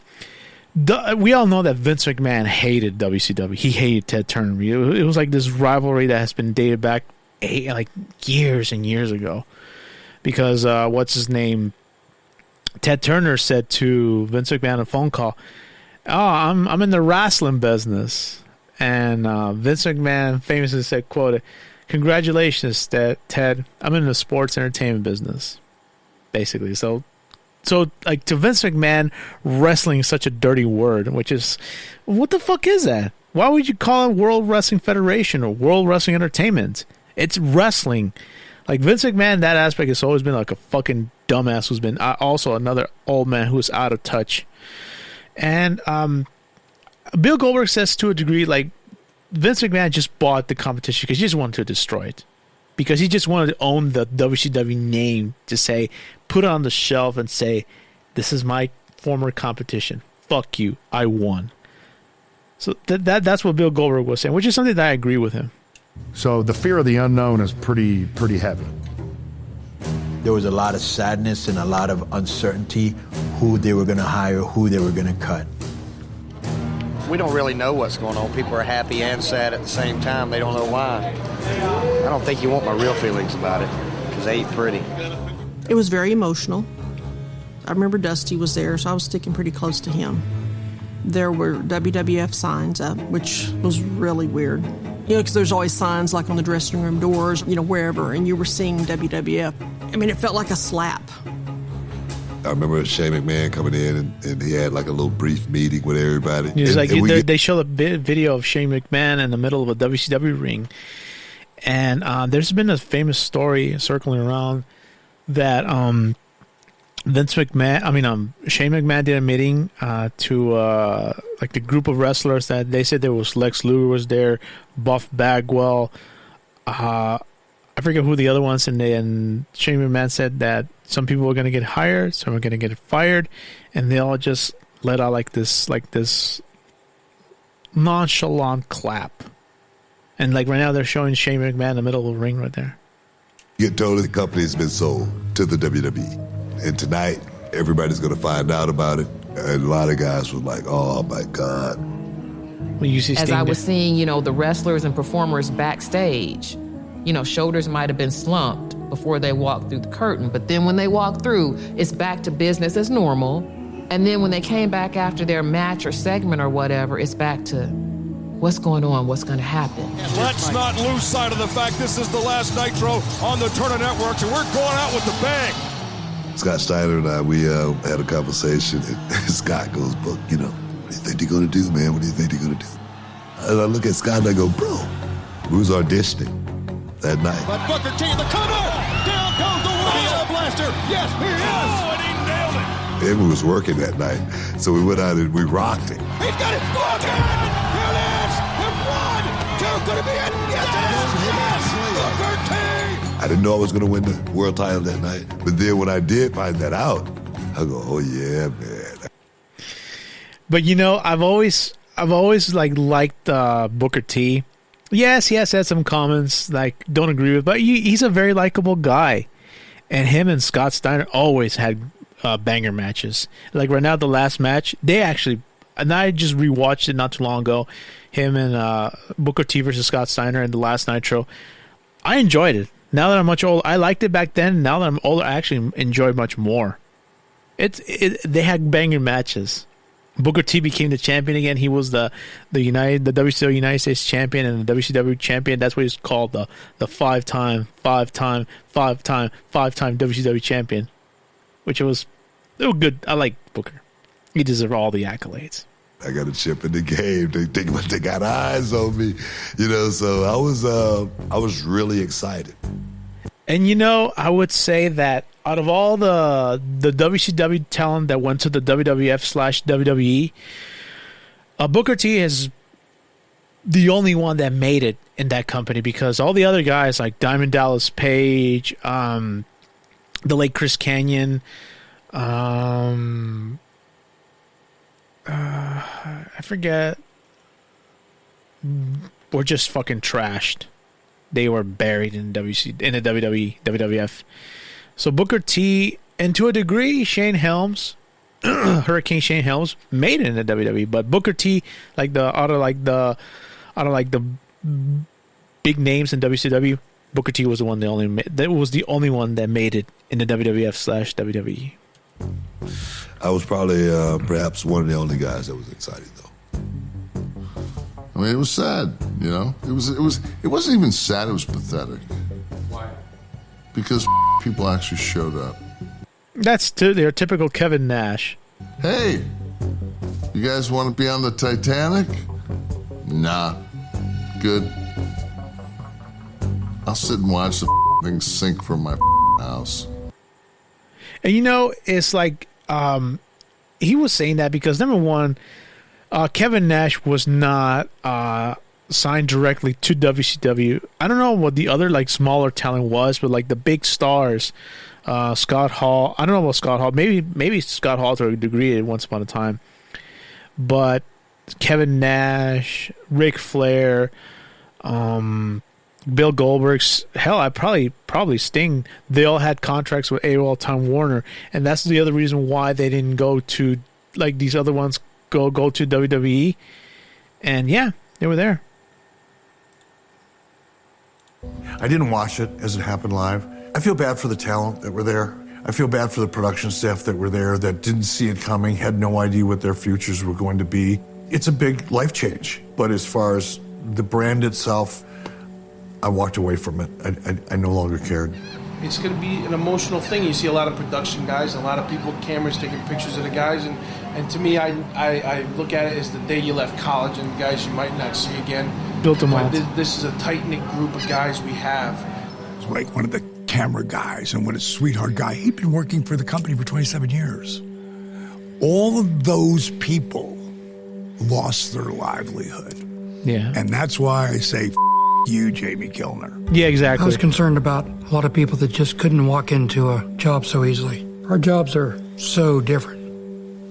we all know that Vince McMahon hated WCW. He hated Ted Turner. It was like this rivalry that has been dated back years and years ago, because what's his name? Ted Turner said to Vince McMahon on a phone call, "Oh, I'm in the wrestling business," and Vince McMahon famously said, "Quote, congratulations, Ted. I'm in the sports entertainment business." Basically, so like to Vince McMahon, wrestling is such a dirty word, which is, what the fuck is that? Why would you call it World Wrestling Federation or World Wrestling Entertainment? It's wrestling. Like Vince McMahon, that aspect has always been like a fucking dumbass who's been also another old man who's out of touch. And Bill Goldberg says to a degree, like Vince McMahon just bought the competition because he just wanted to destroy it. Because he just wanted to own the WCW name, to say, put it on the shelf and say, this is my former competition. Fuck you. I won. So that's what Bill Goldberg was saying, which is something that I agree with him. So the fear of the unknown is pretty heavy. There was a lot of sadness and a lot of uncertainty who they were going to hire, who they were going to cut. We don't really know what's going on. People are happy and sad at the same time. They don't know why. I don't think you want my real feelings about it, because they ain't pretty. It was very emotional. I remember Dusty was there, so I was sticking pretty close to him. There were WWF signs up, which was really weird. You know, because there's always signs like on the dressing room doors, you know, wherever, and you were seeing WWF. I mean, it felt like a slap. I remember Shane McMahon coming in, and he had like a little brief meeting with everybody. He's like, they showed a video of Shane McMahon in the middle of a WCW ring. And there's been a famous story circling around that Shane McMahon did a meeting to like the group of wrestlers that they said there was Lex Luger was there, Buff Bagwell, I forget who the other ones, and Shane McMahon said that some people were going to get hired, some were going to get fired, and they all just let out like this nonchalant clap. And like right now they're showing Shane McMahon in the middle of the ring right there. Get told the company's been sold to the WWE. And tonight, everybody's going to find out about it. And a lot of guys were like, oh my God. When you see As I was seeing, you know, the wrestlers and performers backstage, you know, shoulders might have been slumped before they walked through the curtain. But then when they walked through, it's back to business as normal. And then when they came back after their match or segment or whatever, it's back to what's going on, what's going to happen. Let's not lose sight of the fact this is the last Nitro on the Turner Network, and we're going out with the bang. Scott Steiner and I, we had a conversation, and Scott goes, "But you know, what do you think they're going to do, man? What do you think they're going to do?" And I look at Scott and I go, "Bro, we was auditioning that night." But Booker T in the cover! Down goes the Warrior Blaster! Yes, he is! Oh, and he nailed it! And we was working that night, so we went out and we rocked it. He's got it! Look at it! Here it is! And 1, 2, could it be it? Yes, it is! Yes! Booker T! I didn't know I was going to win the world title that night. But then when I did find that out, I go, oh yeah, man. But you know, I've always liked Booker T. Yes, he has had some comments like don't agree with, but he's a very likable guy. And him and Scott Steiner always had banger matches. Like right now, the last match, they actually, and I just rewatched it not too long ago, him and Booker T versus Scott Steiner in the last Nitro. I enjoyed it. Now that I'm much older, I liked it back then. Now that I'm older, I actually enjoy it much more. They had banger matches. Booker T became the champion again. He was the WCW United States champion and the WCW champion. That's what he's called, the five-time WCW champion. Which it was good. I like Booker. He deserves all the accolades. I got a chip in the game. They got eyes on me, you know. So I was really excited. And you know, I would say that out of all the WCW talent that went to the WWF/WWE, Booker T is the only one that made it in that company, because all the other guys like Diamond Dallas Page, the late Chris Kanyon, I forget, were just fucking trashed. They were buried in the WWE, WWF. So Booker T, and to a degree, Shane Helms, Hurricane Shane Helms, made it in the WWE. But Booker T, out of the big names in WCW, Booker T was the only one that made it in the WWF/WWE. I was probably perhaps one of the only guys that was excited, though. I mean, it was sad, you know? It wasn't even sad, it was pathetic. Why? Because people actually showed up. That's their typical Kevin Nash. Hey, you guys want to be on the Titanic? Nah. Good. I'll sit and watch the thing sink from my house. And you know, it's like he was saying that because, number one, Kevin Nash was not signed directly to WCW. I don't know what the other like smaller talent was, but like the big stars, Scott Hall. I don't know about Scott Hall. Maybe Scott Hall to a degree at once upon a time. But Kevin Nash, Ric Flair, Bill Goldberg's, hell, I probably Sting. They all had contracts with AOL Time Warner, and that's the other reason why they didn't go to like these other ones. Go to WWE, and yeah, they were there. I didn't watch it as it happened live. I feel bad for the talent that were there. I feel bad for the production staff that were there that didn't see it coming, had no idea what their futures were going to be. It's a big life change, but as far as the brand itself, I walked away from it. I no longer cared. It's going to be an emotional thing. You see a lot of production guys, a lot of people with cameras taking pictures of the guys, and to me, I look at it as the day you left college and guys you might not see again. Built them out. This is a tight-knit group of guys we have. It's like one of the camera guys and what a sweetheart guy. He'd been working for the company for 27 years. All of those people lost their livelihood. Yeah. And that's why I say, you, Jamie Kellner. Yeah, exactly. I was concerned about a lot of people that just couldn't walk into a job so easily. Our jobs are so different.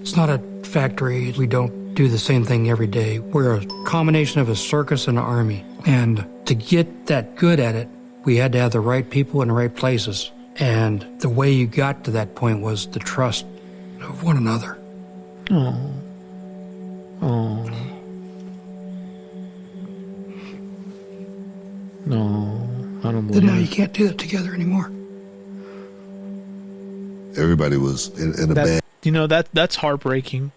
It's not a factory. We don't do the same thing every day. We're a combination of a circus and an army. And to get that good at it, we had to have the right people in the right places. And the way you got to that point was the trust of one another. Oh. Oh. No, I don't believe But now it. you can't do that together anymore. Everybody was in a bad. You know, that's heartbreaking.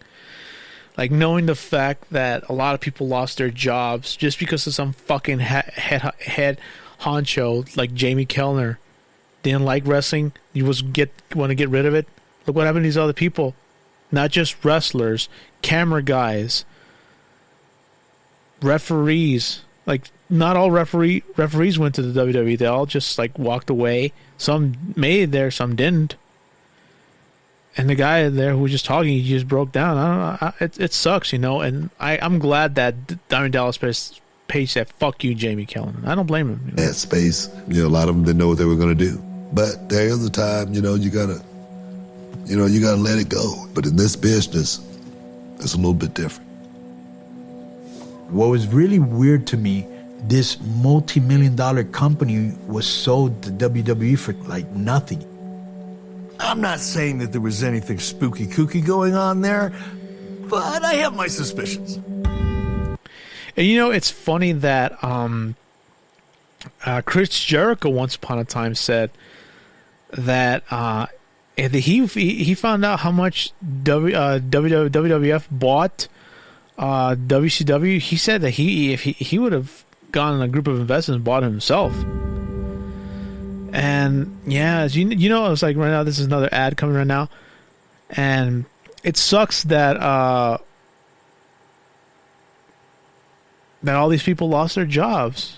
Like knowing the fact that a lot of people lost their jobs just because of some fucking head honcho like Jamie Kellner didn't like wrestling. You want to get rid of it. Look what happened to these other people. Not just wrestlers, camera guys, referees. Like not all referees went to the WWE. They all just like walked away. Some made it there, some didn't. And the guy there who was just talking, he just broke down. I don't know. It sucks, you know. And I'm glad that Diamond Dallas Page said, "Fuck you, Jamie Kellner." I don't blame him. You know? That space, you know, a lot of them didn't know what they were going to do. But there's a time, you know, you gotta let it go. But in this business, it's a little bit different. What was really weird to me, this multi-million-dollar company was sold to WWE for like nothing. I'm not saying that there was anything spooky kooky going on there, but I have my suspicions. And you know, it's funny that Chris Jericho once upon a time said that he found out how much WWF bought WCW. He said that if he would have gone on a group of investors and bought it himself. And yeah, as you know, it's like right now, this is another ad coming right now, and it sucks that that all these people lost their jobs,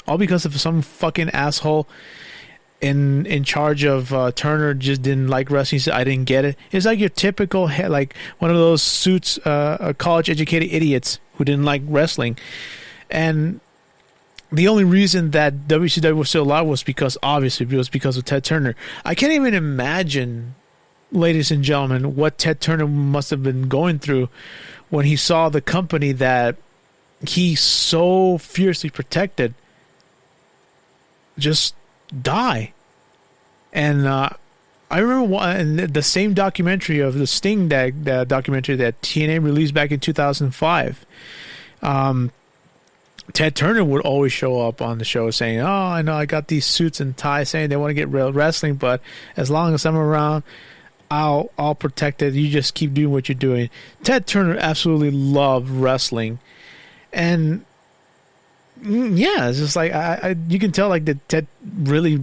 all because of some fucking asshole in charge of Turner just didn't like wrestling. He said, I didn't get it. It's like your typical, like one of those suits, college-educated idiots who didn't like wrestling. And the only reason that WCW was still alive was because of Ted Turner. I can't even imagine, ladies and gentlemen, what Ted Turner must have been going through when he saw the company that he so fiercely protected just die. And I remember the same documentary of the Sting documentary that TNA released back in 2005. Ted Turner would always show up on the show saying, "Oh, I know I got these suits and ties saying they want to get real wrestling, but as long as I'm around, I'll protect it. You just keep doing what you're doing." Ted Turner absolutely loved wrestling, and yeah, it's just like you can tell like that Ted really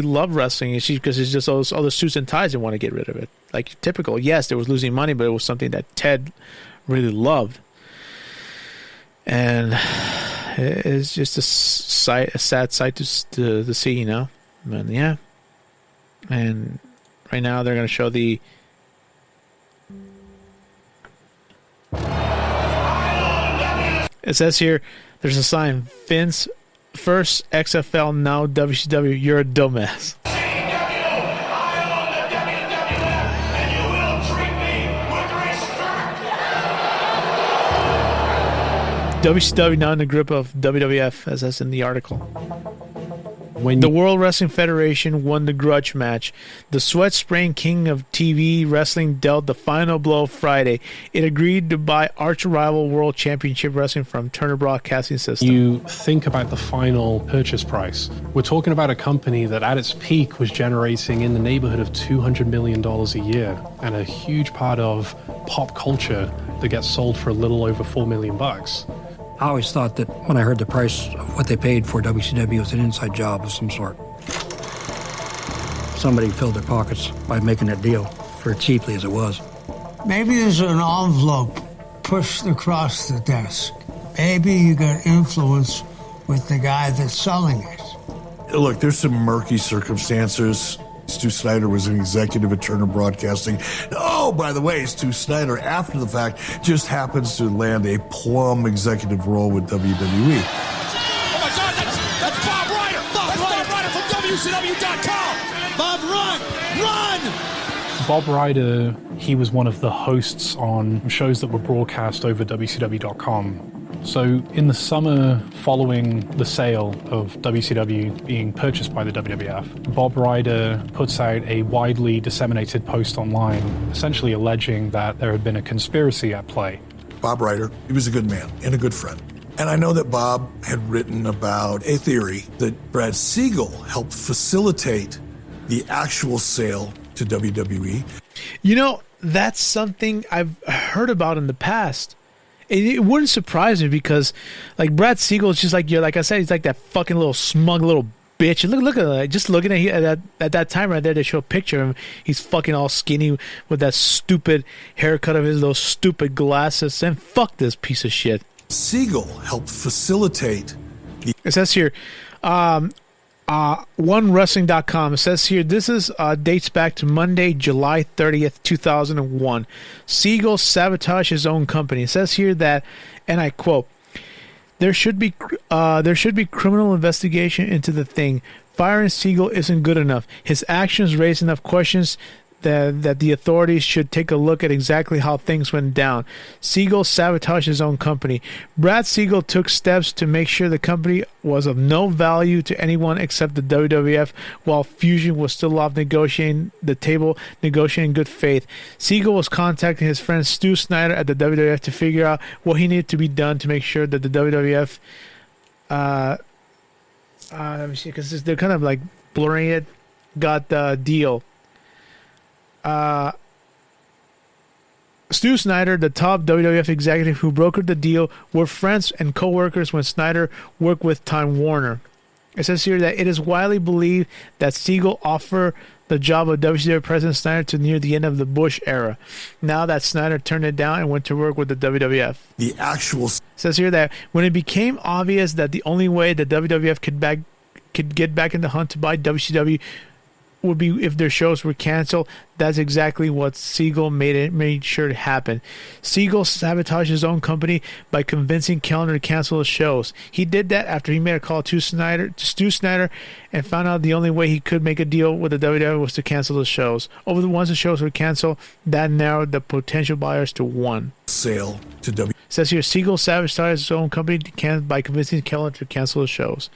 loved wrestling, because it's just all the suits and ties and want to get rid of it. Like typical, yes, there was losing money, but it was something that Ted really loved, and it's just a sad sight to see, you know. And yeah, and right now they're going to show the. It says here. There's a sign, Vince, first XFL, now WCW, you're a dumbass. WCW now in the grip of WWF, as that's in the article. The World Wrestling Federation won the grudge match. The sweat-spraying king of TV wrestling dealt the final blow Friday. It agreed to buy arch-rival World Championship Wrestling from Turner Broadcasting System. You think about the final purchase price. We're talking about a company that at its peak was generating in the neighborhood of $200 million a year, and a huge part of pop culture that gets sold for a little over $4 million. I always thought that when I heard the price of what they paid for WCW was an inside job of some sort. Somebody filled their pockets by making that deal for cheaply as it was. Maybe there's an envelope pushed across the desk. Maybe you got influence with the guy that's selling it. Look, there's some murky circumstances. Stu Snyder was an executive at Turner Broadcasting. Oh, by the way, Stu Snyder, after the fact, just happens to land a plum executive role with WWE. Oh my God, that's Bob Ryder! Bob Ryder from WCW.com! Bob, run! Bob Ryder, he was one of the hosts on shows that were broadcast over WCW.com. So in the summer following the sale of WCW being purchased by the WWF, Bob Ryder puts out a widely disseminated post online, essentially alleging that there had been a conspiracy at play. Bob Ryder, he was a good man and a good friend. And I know that Bob had written about a theory that Brad Siegel helped facilitate the actual sale to WWE. You know, that's something I've heard about in the past. It wouldn't surprise me because, like, Brad Siegel is just like I said, he's like that fucking little smug little bitch. Look at that. Just looking at that time right there, they show a picture of him. He's fucking all skinny with that stupid haircut of his, those stupid glasses. And fuck this piece of shit. Siegel helped facilitate. It says here, OneWrestling.com. It says here, this is dates back to Monday, July 30th, 2001. Siegel sabotaged his own company. It says here that, and I quote, there should be criminal investigation into the thing. Firing Siegel isn't good enough. His actions raise enough questions that the authorities should take a look at exactly how things went down. Siegel sabotaged his own company. Brad Siegel took steps to make sure the company was of no value to anyone except the WWF, while Fusient was still off negotiating in good faith. Siegel was contacting his friend Stu Snyder at the WWF to figure out what he needed to be done to make sure that the WWF let me see, because they're kind of like blurring it, got the deal. Stu Snyder, the top WWF executive who brokered the deal, were friends and co-workers when Snyder worked with Time Warner. It says here that it is widely believed that Siegel offered the job of WCW President Snyder to near the end of the Bush era. Now that Snyder turned it down and went to work with the WWF. It says here that when it became obvious that the only way the WWF could could get back in the hunt to buy WCW would be if their shows were canceled. That's exactly what Siegel made sure to happen. Siegel sabotaged his own company by convincing Kellner to cancel his shows. He did that after he made a call to Stu Snyder and found out the only way he could make a deal with the WWE was to cancel the shows. Once the shows were canceled, that narrowed the potential buyers to one. Sale to WWE. Says here, Siegel sabotaged his own company by convincing Kellner to cancel the shows.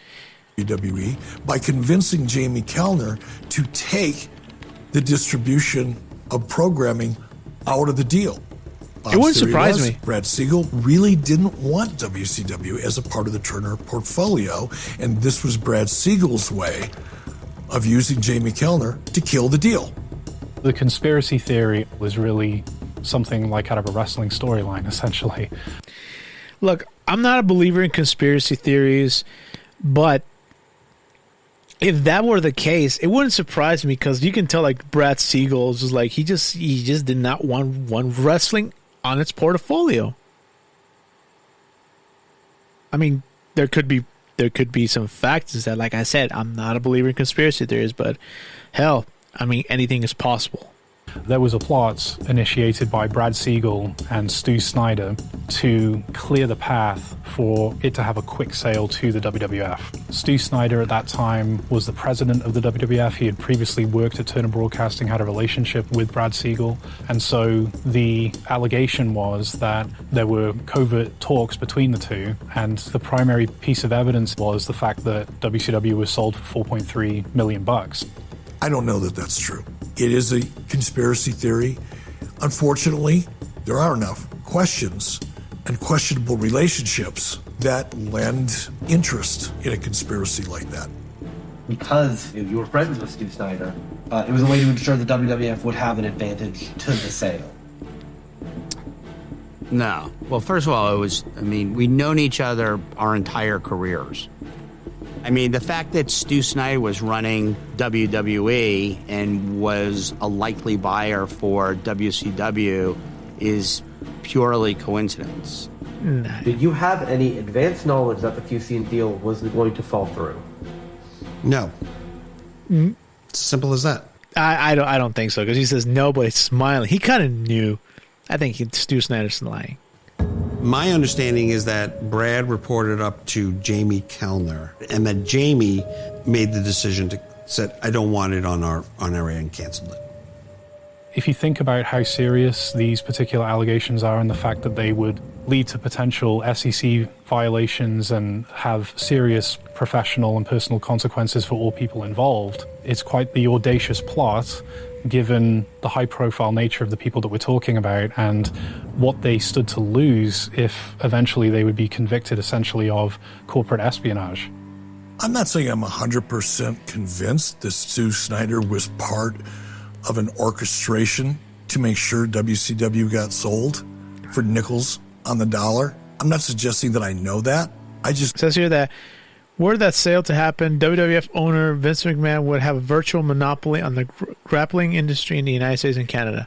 WWE by convincing Jamie Kellner to take the distribution of programming out of the deal. It wouldn't surprise me. Brad Siegel really didn't want WCW as a part of the Turner portfolio, and this was Brad Siegel's way of using Jamie Kellner to kill the deal. The conspiracy theory was really something like out of a wrestling storyline, essentially. Look, I'm not a believer in conspiracy theories, but if that were the case, it wouldn't surprise me, because you can tell, like, Brad Siegel is like he just did not want wrestling on its portfolio. I mean, there could be some factors that, like I said, I'm not a believer in conspiracy theories, but hell, I mean, anything is possible. There was a plot initiated by Brad Siegel and Stu Snyder to clear the path for it to have a quick sale to the WWF. Stu Snyder at that time was the president of the WWF. He had previously worked at Turner Broadcasting, had a relationship with Brad Siegel, and so the allegation was that there were covert talks between the two, and the primary piece of evidence was the fact that WCW was sold for $4.3 million. I don't know that that's true. It is a conspiracy theory. Unfortunately, there are enough questions and questionable relationships that lend interest in a conspiracy like that. Because you were friends with Stu Snyder, it was a way to ensure the WWF would have an advantage to the sale. No. Well, first of all, we've known each other our entire careers. I mean, the fact that Stu Snyder was running WWE and was a likely buyer for WCW is purely coincidence. Nah. Did you have any advanced knowledge that the Fusient deal was going to fall through? No. Simple as that. I don't think so, because he says no, but he's smiling. He kind of knew. I think Stu Snyder's lying. My understanding is that Brad reported up to Jamie Kellner, and that Jamie made the decision to said, "I don't want it on our air," and canceled it. If you think about how serious these particular allegations are and the fact that they would lead to potential SEC violations and have serious professional and personal consequences for all people involved, it's quite the audacious plot, given the high-profile nature of the people that we're talking about and what they stood to lose if eventually they would be convicted essentially of corporate espionage. I'm not saying I'm 100% convinced that Stu Snyder was part of an orchestration to make sure WCW got sold for nickels on the dollar. I'm not suggesting that I know that. It says here that were that sale to happen, WWF owner Vince McMahon would have a virtual monopoly on the grappling industry in the United States and Canada.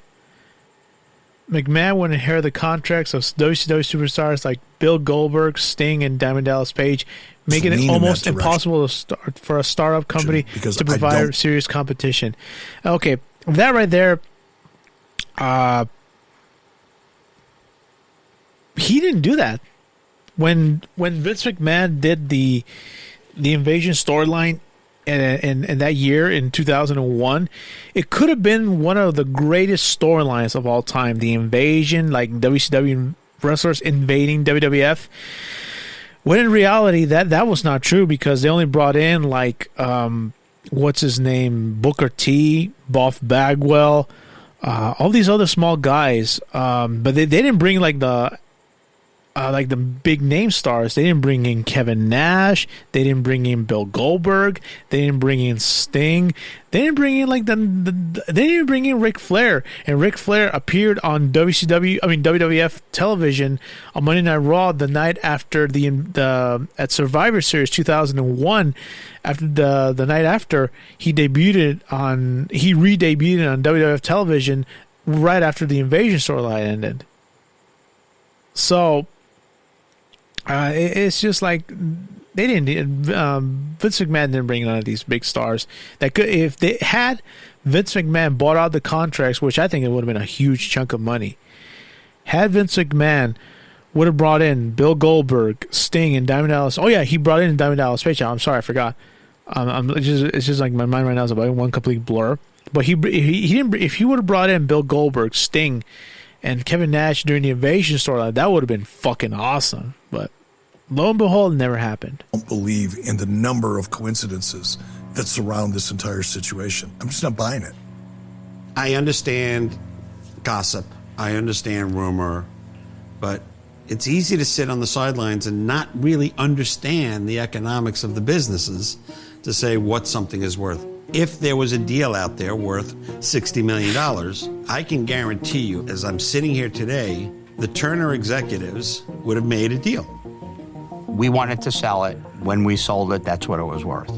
McMahon would inherit the contracts of WCW superstars like Bill Goldberg, Sting, and Diamond Dallas Page, making it almost impossible for a startup company to provide serious competition. Okay, that right there, he didn't do that. When Vince McMahon did the Invasion storyline in that year in 2001, it could have been one of the greatest storylines of all time. The Invasion, like WCW wrestlers invading WWF. When in reality, that was not true, because they only brought in like what's his name, Booker T, Buff Bagwell, all these other small guys, but they didn't bring like the big name stars. They didn't bring in Kevin Nash. They didn't bring in Bill Goldberg. They didn't bring in Sting. They didn't bring in they didn't even bring in Ric Flair. And Ric Flair appeared on WWF television on Monday Night Raw the night after at Survivor Series 2001. After the night after, he re-debuted on WWF television right after the Invasion storyline ended. So it's just like They didn't. Vince McMahon didn't bring none of these big stars. That could, if they had Vince McMahon bought out the contracts, which I think it would have been a huge chunk of money. Had Vince McMahon would have brought in Bill Goldberg, Sting, and Diamond Dallas. Oh yeah, he brought in Diamond Dallas Page. I'm sorry, I forgot. It's just like my mind right now is about one complete blur. But he didn't. If he would have brought in Bill Goldberg, Sting, and Kevin Nash during the Invasion storyline, that would have been fucking awesome. But lo and behold, it never happened. I don't believe in the number of coincidences that surround this entire situation. I'm just not buying it. I understand gossip. I understand rumor. But it's easy to sit on the sidelines and not really understand the economics of the businesses to say what something is worth. If there was a deal out there worth $60 million, I can guarantee you, as I'm sitting here today, the Turner executives would have made a deal. We wanted to sell it. When we sold it, that's what it was worth.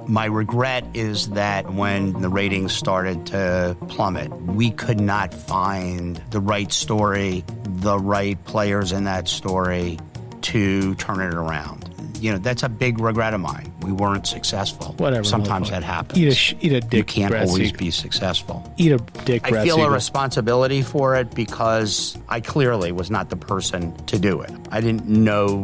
My regret is that when the ratings started to plummet, we could not find the right story, the right players in that story to turn it around. You know, that's a big regret of mine. We weren't successful. Whatever. Sometimes that happens. Eat a dick. You can't Brad always Siegel. be successful. Eat a dick. I Brad feel Siegel. a responsibility for it because I clearly was not the person to do it. I didn't know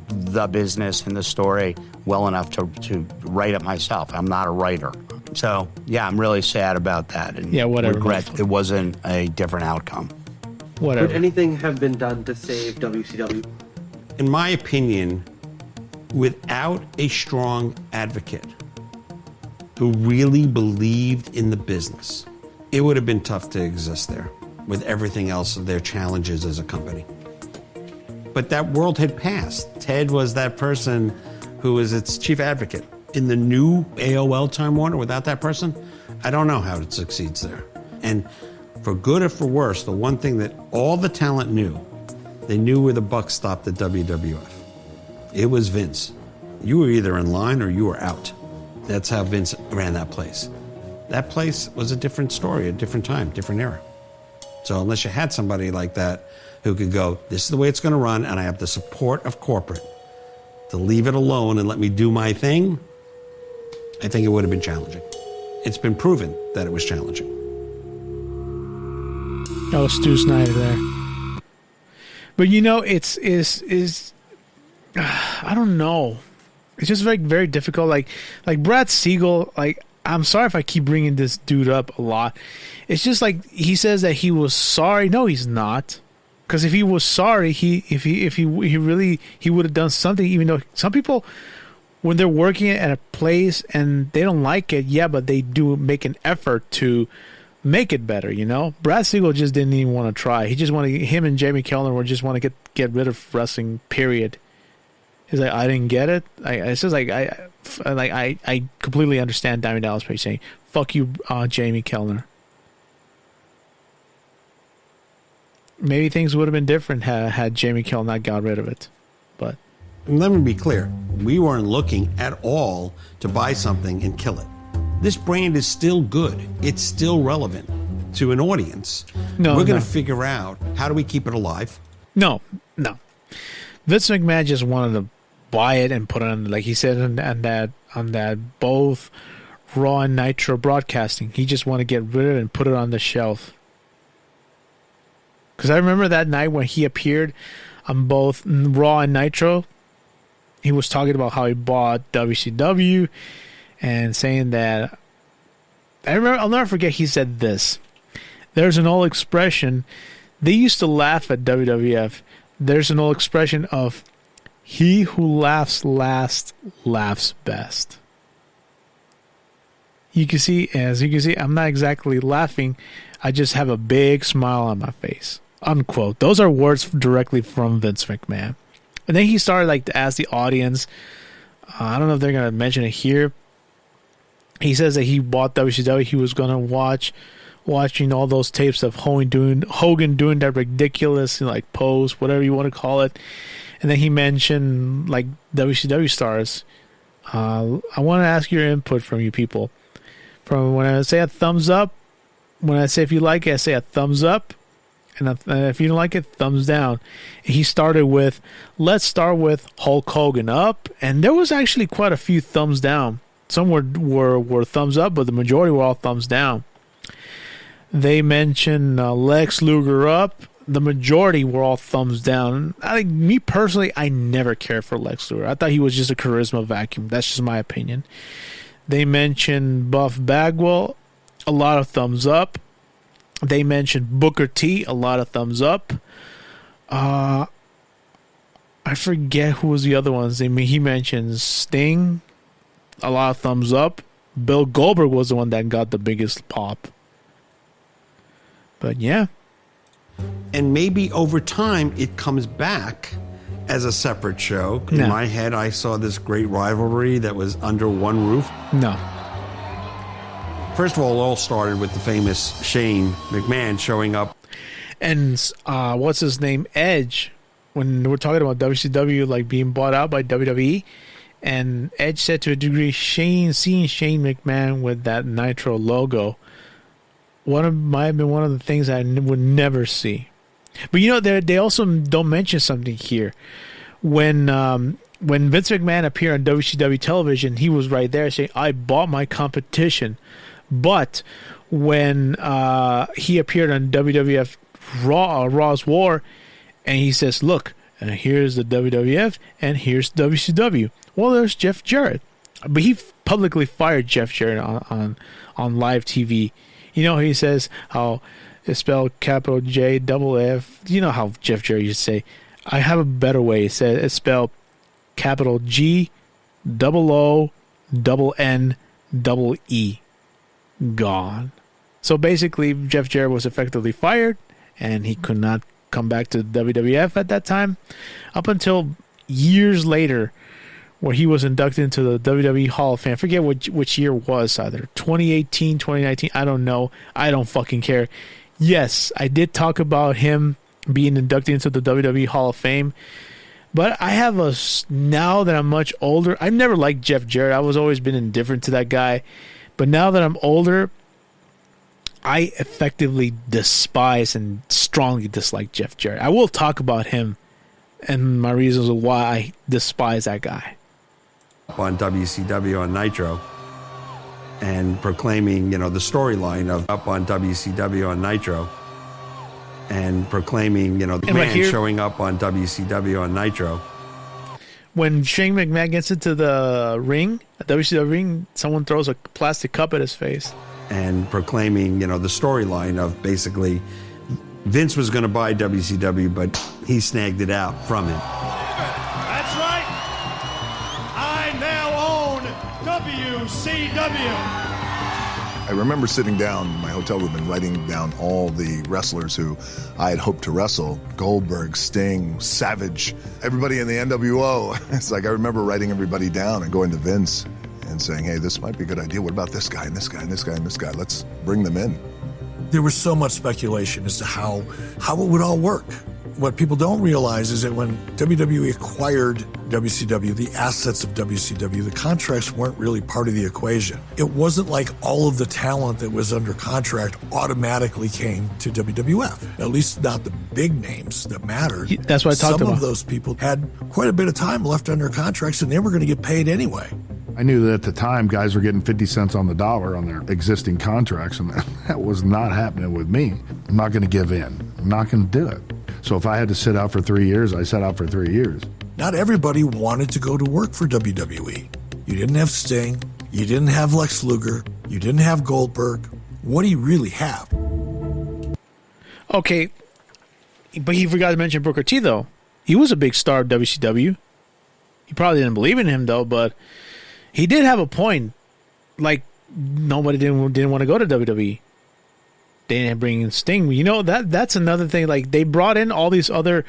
the business and the story well enough to write it myself. I'm not a writer. So, yeah, I'm really sad about that. And Yeah, whatever. regret it wasn't a different outcome. Whatever. Could anything have been done to save WCW? In my opinion, without a strong advocate who really believed in the business, it would have been tough to exist there with everything else of their challenges as a company. But that world had passed. Ted was that person who was its chief advocate. In the new AOL Time Warner, without that person, I don't know how it succeeds there. And for good or for worse, the one thing that all the talent knew, they knew where the buck stopped at WWF. It was Vince. You were either in line or you were out. That's how Vince ran that place. That place was a different story, a different time, different era. So unless you had somebody like that who could go, this is the way it's going to run, and I have the support of corporate to leave it alone and let me do my thing, I think it would have been challenging. It's been proven that it was challenging. Oh, Stu Snyder there. But you know, it's I don't know. It's just very, very difficult. Like Brad Siegel, I'm sorry if I keep bringing this dude up a lot. It's just like he says that he was sorry. No, he's not. Because if he was sorry, he would have done something. Even though some people, when they're working at a place and they don't like it, yeah, but they do make an effort to make it better. You know, Brad Siegel just didn't even want to try. He just wanted him and Jamie Kellner would just want to get rid of wrestling. Period. He's like, I didn't get it. It's just like I completely understand Diamond Dallas Page saying, "Fuck you, Jamie Kellner." Maybe things would have been different had Jamie Kellner not got rid of it. But let me be clear: we weren't looking at all to buy something and kill it. This brand is still good. It's still relevant to an audience. No, we're going to figure out how do we keep it alive. No. Vince McMahon just wanted to buy it and put it on, like he said, on that both Raw and Nitro broadcasting. He just wanted to get rid of it and put it on the shelf. Because I remember that night when he appeared on both Raw and Nitro, he was talking about how he bought WCW and saying that, I'll never forget, he said this. There's an old expression, they used to laugh at WWF. There's an old expression of, he who laughs last laughs best. As you can see, I'm not exactly laughing. I just have a big smile on my face. Unquote. Those are words directly from Vince McMahon. And then he started to ask the audience, I don't know if they're going to mention it here. He says that he bought WCW. He was going to watching all those tapes of Hogan doing that ridiculous pose, whatever you want to call it. And then he mentioned WCW stars. I want to ask your input from you people. From when I say a thumbs up, when I say if you like it, I say a thumbs up. And if you don't like it, thumbs down. He started with, let's start with Hulk Hogan up. And there was actually quite a few thumbs down. Some were thumbs up, but the majority were all thumbs down. They mentioned Lex Luger up. The majority were all thumbs down. Me personally, I never cared for Lex Luger. I thought he was just a charisma vacuum. That's just my opinion. They mentioned Buff Bagwell. A lot of thumbs up. They mentioned Booker T, a lot of thumbs up. I forget who was the other ones. He mentioned Sting, a lot of thumbs up. Bill Goldberg was the one that got the biggest pop. But yeah. And maybe over time it comes back as a separate show. In my head, I saw this great rivalry that was under one roof. No. First of all, it all started with the famous Shane McMahon showing up. And what's his name? Edge. When we're talking about WCW like being bought out by WWE, and Edge said to a degree, seeing Shane McMahon with that Nitro logo might have been one of the things I would never see. But they also don't mention something here. When Vince McMahon appeared on WCW television, he was right there saying, I bought my competition. But when he appeared on WWF Raw's War, and he says, look, here's the WWF and here's WCW. Well, there's Jeff Jarrett. But he publicly fired Jeff Jarrett on live TV. He says how it's spelled capital J double F. You know how Jeff Jarrett used to say. I have a better way. It's spelled capital G double O double N double E. Gone. So basically, Jeff Jarrett was effectively fired, and he could not come back to the WWF at that time, up until years later, where he was inducted into the WWE Hall of Fame. I forget which year it was, either 2018, 2019, I don't know. I don't fucking care. Yes, I did talk about him being inducted into the WWE Hall of Fame, but I have now that I'm much older, I've never liked Jeff Jarrett. I've always been indifferent to that guy. But now that I'm older, I effectively despise and strongly dislike Jeff Jarrett. I will talk about him and my reasons of why I despise that guy. On WCW on Nitro and proclaiming, the storyline of up on WCW on Nitro and proclaiming, the man showing up on WCW on Nitro. When Shane McMahon gets into the ring, at WCW ring, someone throws a plastic cup at his face. And proclaiming, the storyline of basically Vince was going to buy WCW, but he snagged it out from him. That's right. I now own WCW. I remember sitting down in my hotel room and writing down all the wrestlers who I had hoped to wrestle. Goldberg, Sting, Savage, everybody in the NWO. It's like I remember writing everybody down and going to Vince and saying, hey, this might be a good idea. What about this guy and this guy and this guy and this guy? Let's bring them in. There was so much speculation as to how it would all work. What people don't realize is that when WWE acquired WCW, the assets of WCW, the contracts weren't really part of the equation. It wasn't like all of the talent that was under contract automatically came to WWF, at least not the big names that mattered. That's what I talked about. Some of those people had quite a bit of time left under contracts, and they were going to get paid anyway. I knew that at the time guys were getting 50 cents on the dollar on their existing contracts, and that was not happening with me. I'm not going to give in. I'm not going to do it. So if I had to sit out for 3 years, I sat out for 3 years. Not everybody wanted to go to work for WWE. You didn't have Sting. You didn't have Lex Luger. You didn't have Goldberg. What do you really have? Okay, but he forgot to mention Booker T, though. He was a big star of WCW. He probably didn't believe in him, though, but he did have a point. Like, nobody didn't want to go to WWE. They didn't bring in Sting. That's another thing. Like, they brought in all these other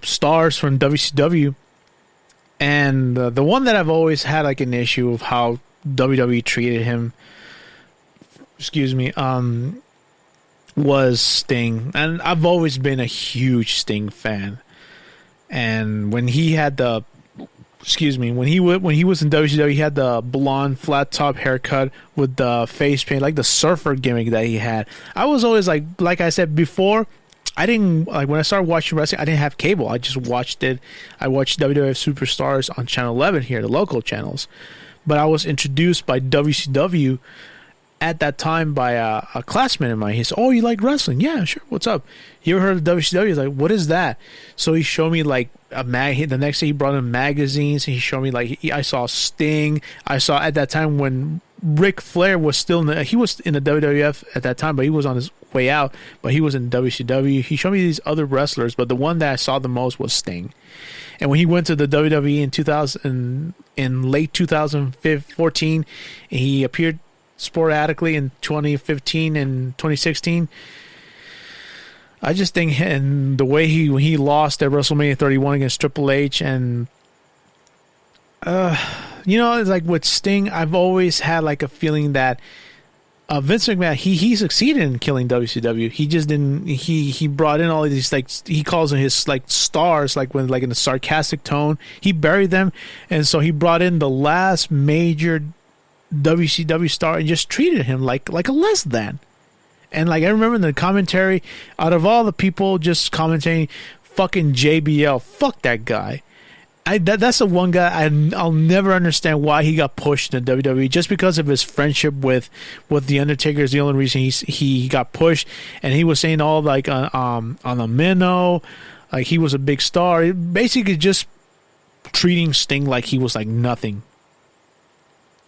stars from WCW, and the one that I've always had like an issue of how WWE treated him, was Sting. And I've always been a huge Sting fan. And when he had when he was in WCW, he had the blonde flat top haircut with the face paint, like the surfer gimmick that he had. I was always like I said before, I didn't, like, when I started watching wrestling, I didn't have cable. I just watched it. I watched WWF Superstars on Channel 11 here, the local channels. But I was introduced by WCW at that time by a classmate of mine. He said, "Oh, you like wrestling? Yeah, sure. What's up? You ever heard of WCW?" He's like, "What is that?" So he showed me like a mag. The next day he brought in magazines, and he showed me like I saw Sting. I saw at that time when Ric Flair was still he was in the WWF at that time, but he was on his way out. But he was in WCW. He showed me these other wrestlers, but the one that I saw the most was Sting. And when he went to the WWE in late 2014, he appeared sporadically in 2015 and 2016. I just think, and the way when he lost at WrestleMania 31 against Triple H, and it's like with Sting, I've always had like a feeling that Vince McMahon, he succeeded in killing WCW. He just didn't. He brought in all of these, like, he calls them his like stars, like when, like, in a sarcastic tone. He buried them, and so he brought in the last major WCW star and just treated him like a less than. And like I remember in the commentary, out of all the people just commenting, fucking JBL, fuck that guy. That's the one guy I'll never understand why he got pushed in WWE, just because of his friendship with the Undertaker is the only reason he got pushed. And he was saying all like on a minnow, like he was a big star, basically just treating Sting like he was like nothing.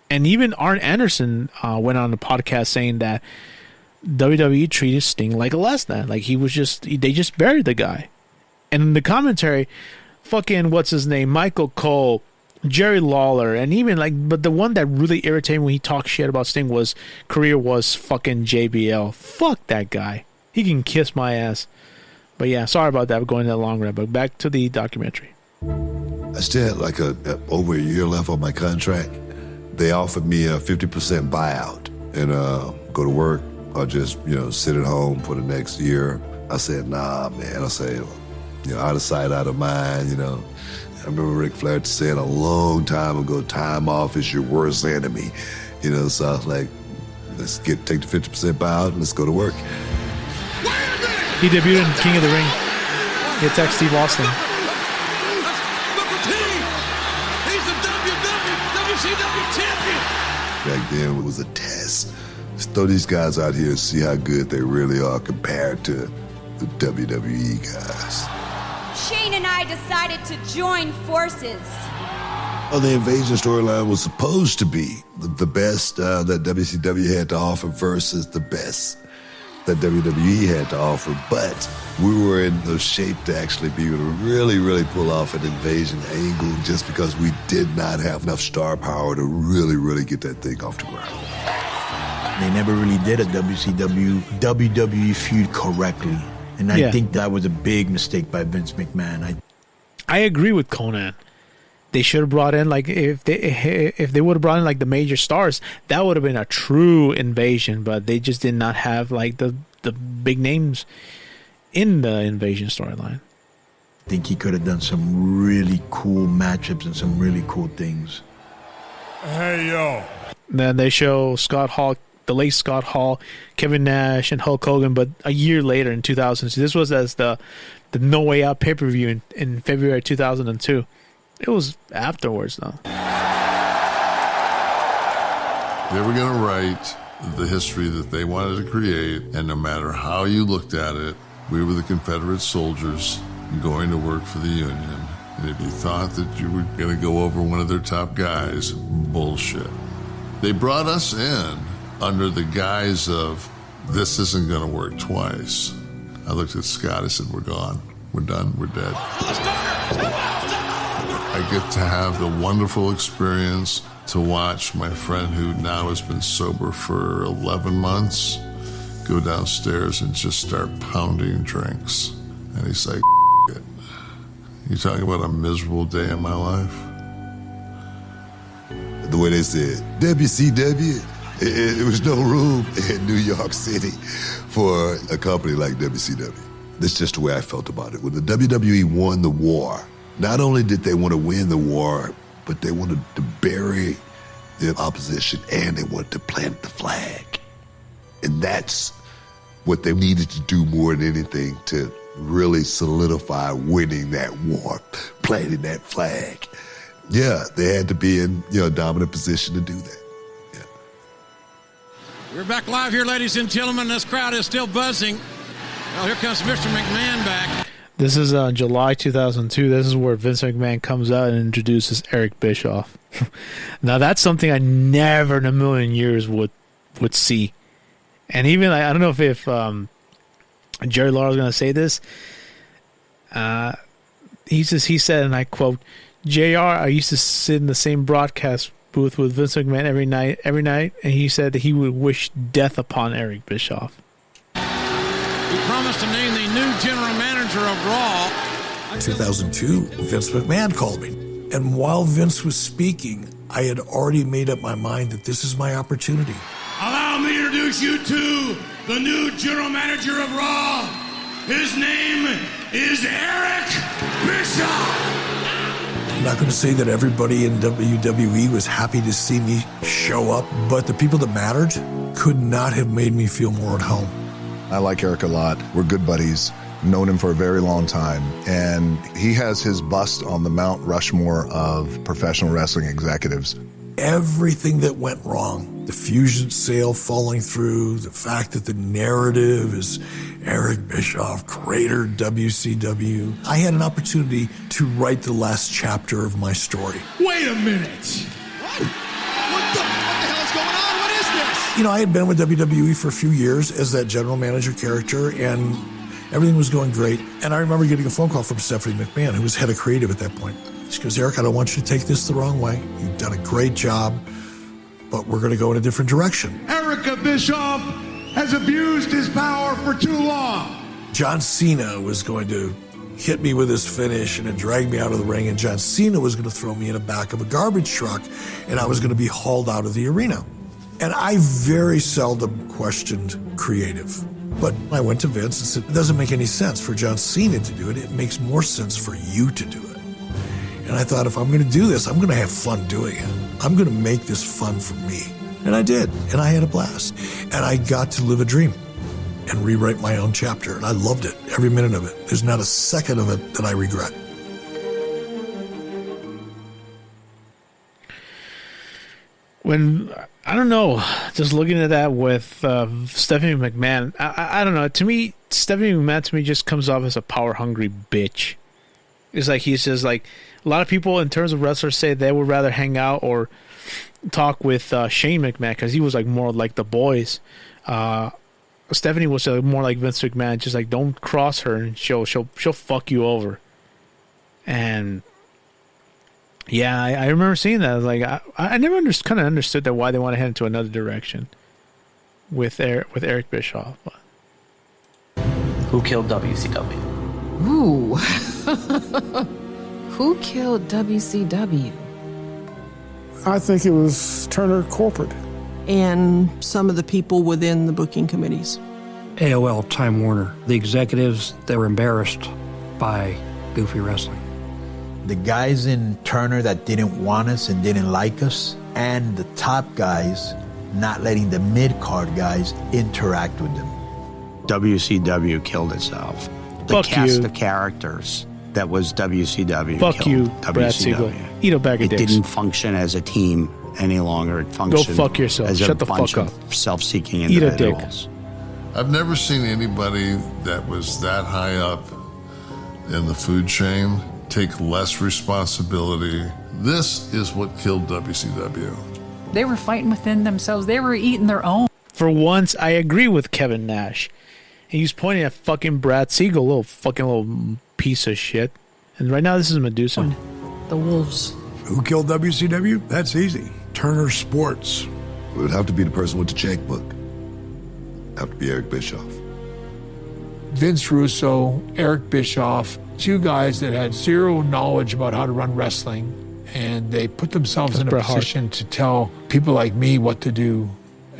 And even Arn Anderson went on the podcast saying that WWE treated Sting like a less than, like he was they just buried the guy. And in the commentary, fucking what's his name, Michael Cole, Jerry Lawler, and even but the one that really irritated me when he talked shit about Sting was fucking JBL. Fuck that guy. He can kiss my ass. But yeah, sorry about that. We're going that long run. But back to the documentary. I still had like over a year left on my contract. They offered me a 50% buyout and go to work or just, sit at home for the next year. I said, nah, man. I said, out of sight, out of mind, I remember Ric Flair saying a long time ago, time off is your worst enemy. So I was like, let's take the 50% buyout and let's go to work. He debuted in King of the Ring. He attacked Steve Austin. WCW champion. Back then, it was a test. Let's throw these guys out here and see how good they really are compared to the WWE guys. Shane and I decided to join forces. Well, the invasion storyline was supposed to be the best that WCW had to offer versus the best that WWE had to offer, but we were in the shape to actually be able to really, really pull off an invasion angle just because we did not have enough star power to really, really get that thing off the ground. They never really did a WWE feud correctly, and I think that was a big mistake by Vince McMahon. I agree with Conan. They should have brought in, like, if they would have brought in like the major stars, that would have been a true invasion. But they just did not have like the big names in the invasion storyline. I think he could have done some really cool matchups and some really cool things. Hey, yo. Then they show Scott Hall, the late Scott Hall, Kevin Nash, and Hulk Hogan, but a year later in 2002. This was as the No Way Out pay-per-view in February 2002. It was afterwards, though. They were going to write the history that they wanted to create, and no matter how you looked at it, we were the Confederate soldiers going to work for the Union. And if you thought that you were going to go over one of their top guys, bullshit. They brought us in under the guise of, this isn't going to work twice. I looked at Scott, I said, we're gone. We're done. We're dead. I get to have the wonderful experience to watch my friend who now has been sober for 11 months go downstairs and just start pounding drinks. And he's like, it. You talking about a miserable day in my life? The way they said, WCW, it was no room in New York City for a company like WCW. That's just the way I felt about it. When the WWE won the war, not only did they want to win the war, but they wanted to bury the opposition and they wanted to plant the flag. And that's what they needed to do more than anything to really solidify winning that war, planting that flag. Yeah, they had to be in a dominant position to do that. We're back live here, ladies and gentlemen. This crowd is still buzzing. Well, here comes Mr. McMahon back. This is July 2002. This is where Vince McMahon comes out and introduces Eric Bischoff. Now, that's something I never in a million years would see. And even, I don't know if Jerry Lawler's going to say this. He said, and I quote, JR, I used to sit in the same broadcast booth with Vince McMahon every night, and he said that he would wish death upon Eric Bischoff. He promised to name the new general manager of Raw. 2002, Vince McMahon called me. And while Vince was speaking, I had already made up my mind that this is my opportunity. Allow me to introduce you to the new general manager of Raw. His name is Eric Bischoff. I'm not going to say that everybody in WWE was happy to see me show up, but the people that mattered could not have made me feel more at home. I like Eric a lot. We're good buddies. Known him for a very long time. And he has his bust on the Mount Rushmore of professional wrestling executives. Everything that went wrong, the Fusient sale falling through, the fact that the narrative is Eric Bischoff, greater WCW. I had an opportunity to write the last chapter of my story. Wait a minute. What the hell is going on? What is this? You know, I had been with WWE for a few years as that general manager character, and everything was going great. And I remember getting a phone call from Stephanie McMahon, who was head of creative at that point. She goes, Eric, I don't want you to take this the wrong way. You've done a great job, but we're going to go in a different direction. Eric Bischoff has abused his power for too long. John Cena was going to hit me with his finish and then drag me out of the ring, and John Cena was going to throw me in the back of a garbage truck, and I was going to be hauled out of the arena. And I very seldom questioned creative. But I went to Vince and said, it doesn't make any sense for John Cena to do it. It makes more sense for you to do it. And I thought, if I'm going to do this, I'm going to have fun doing it. I'm going to make this fun for me. And I did. And I had a blast. And I got to live a dream and rewrite my own chapter. And I loved it, every minute of it. There's not a second of it that I regret. When, I don't know, just looking at that with Stephanie McMahon, I don't know. To me, Stephanie McMahon to me just comes off as a power-hungry bitch. It's like he says, like, a lot of people in terms of wrestlers say they would rather hang out or talk with Shane McMahon because he was like more like the boys. Stephanie was more like Vince McMahon, just like don't cross her and she'll fuck you over. And yeah, I remember seeing that. Like I never kind of understood that why they want to head into another direction with Eric Bischoff. Who killed WCW? Ooh. Who killed WCW? I think it was Turner Corporate. And some of the people within the booking committees. AOL, Time Warner, the executives that were embarrassed by Goofy Wrestling. The guys in Turner that didn't want us and didn't like us, and the top guys not letting the mid-card guys interact with them. WCW killed itself. The Fuck cast you. of characters that was WCW Fuck killed you, WCW. Brad Siegel. Eat a bag of It dicks. didn't function as a team any longer. It functioned fuck yourself. as a Shut the bunch fuck of self-seeking Eat a dick. individuals. I've never seen anybody that was that high up in the food chain take less responsibility. This is what killed WCW. They were fighting within themselves. They were eating their own. For once, I agree with Kevin Nash. He was pointing at fucking Brad Siegel, little piece of shit. And right now, this is Medusa. The Wolves. Who killed WCW? That's easy. Turner Sports. It would have to be the person with the checkbook. Have to be Eric Bischoff. Vince Russo, Eric Bischoff, two guys that had zero knowledge about how to run wrestling, and they put themselves in a position to tell people like me what to do,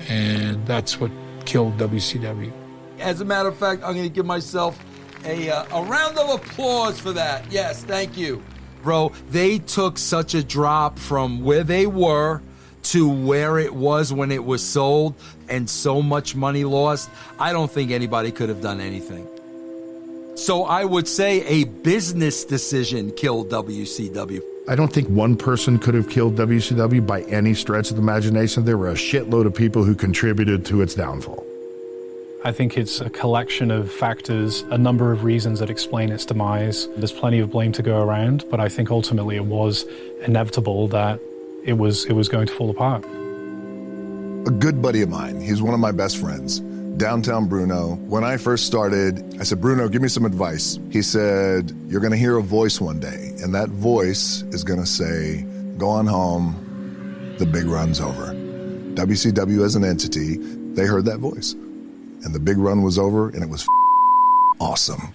and that's what killed WCW. As a matter of fact, I'm going to give myself a round of applause for that. Yes, thank you. Bro, they took such a drop from where they were to where it was when it was sold and so much money lost, I don't think anybody could have done anything. So I would say a business decision killed WCW. I don't think one person could have killed WCW by any stretch of the imagination. There were a shitload of people who contributed to its downfall. I think it's a collection of factors, a number of reasons that explain its demise. There's plenty of blame to go around, but I think ultimately it was inevitable that it was going to fall apart. A good buddy of mine, he's one of my best friends, downtown Bruno. When I first started, I said, Bruno, give me some advice. He said, you're gonna hear a voice one day, and that voice is gonna say, go on home, the big run's over. WCW as an entity, they heard that voice. And the big run was over, and it was awesome.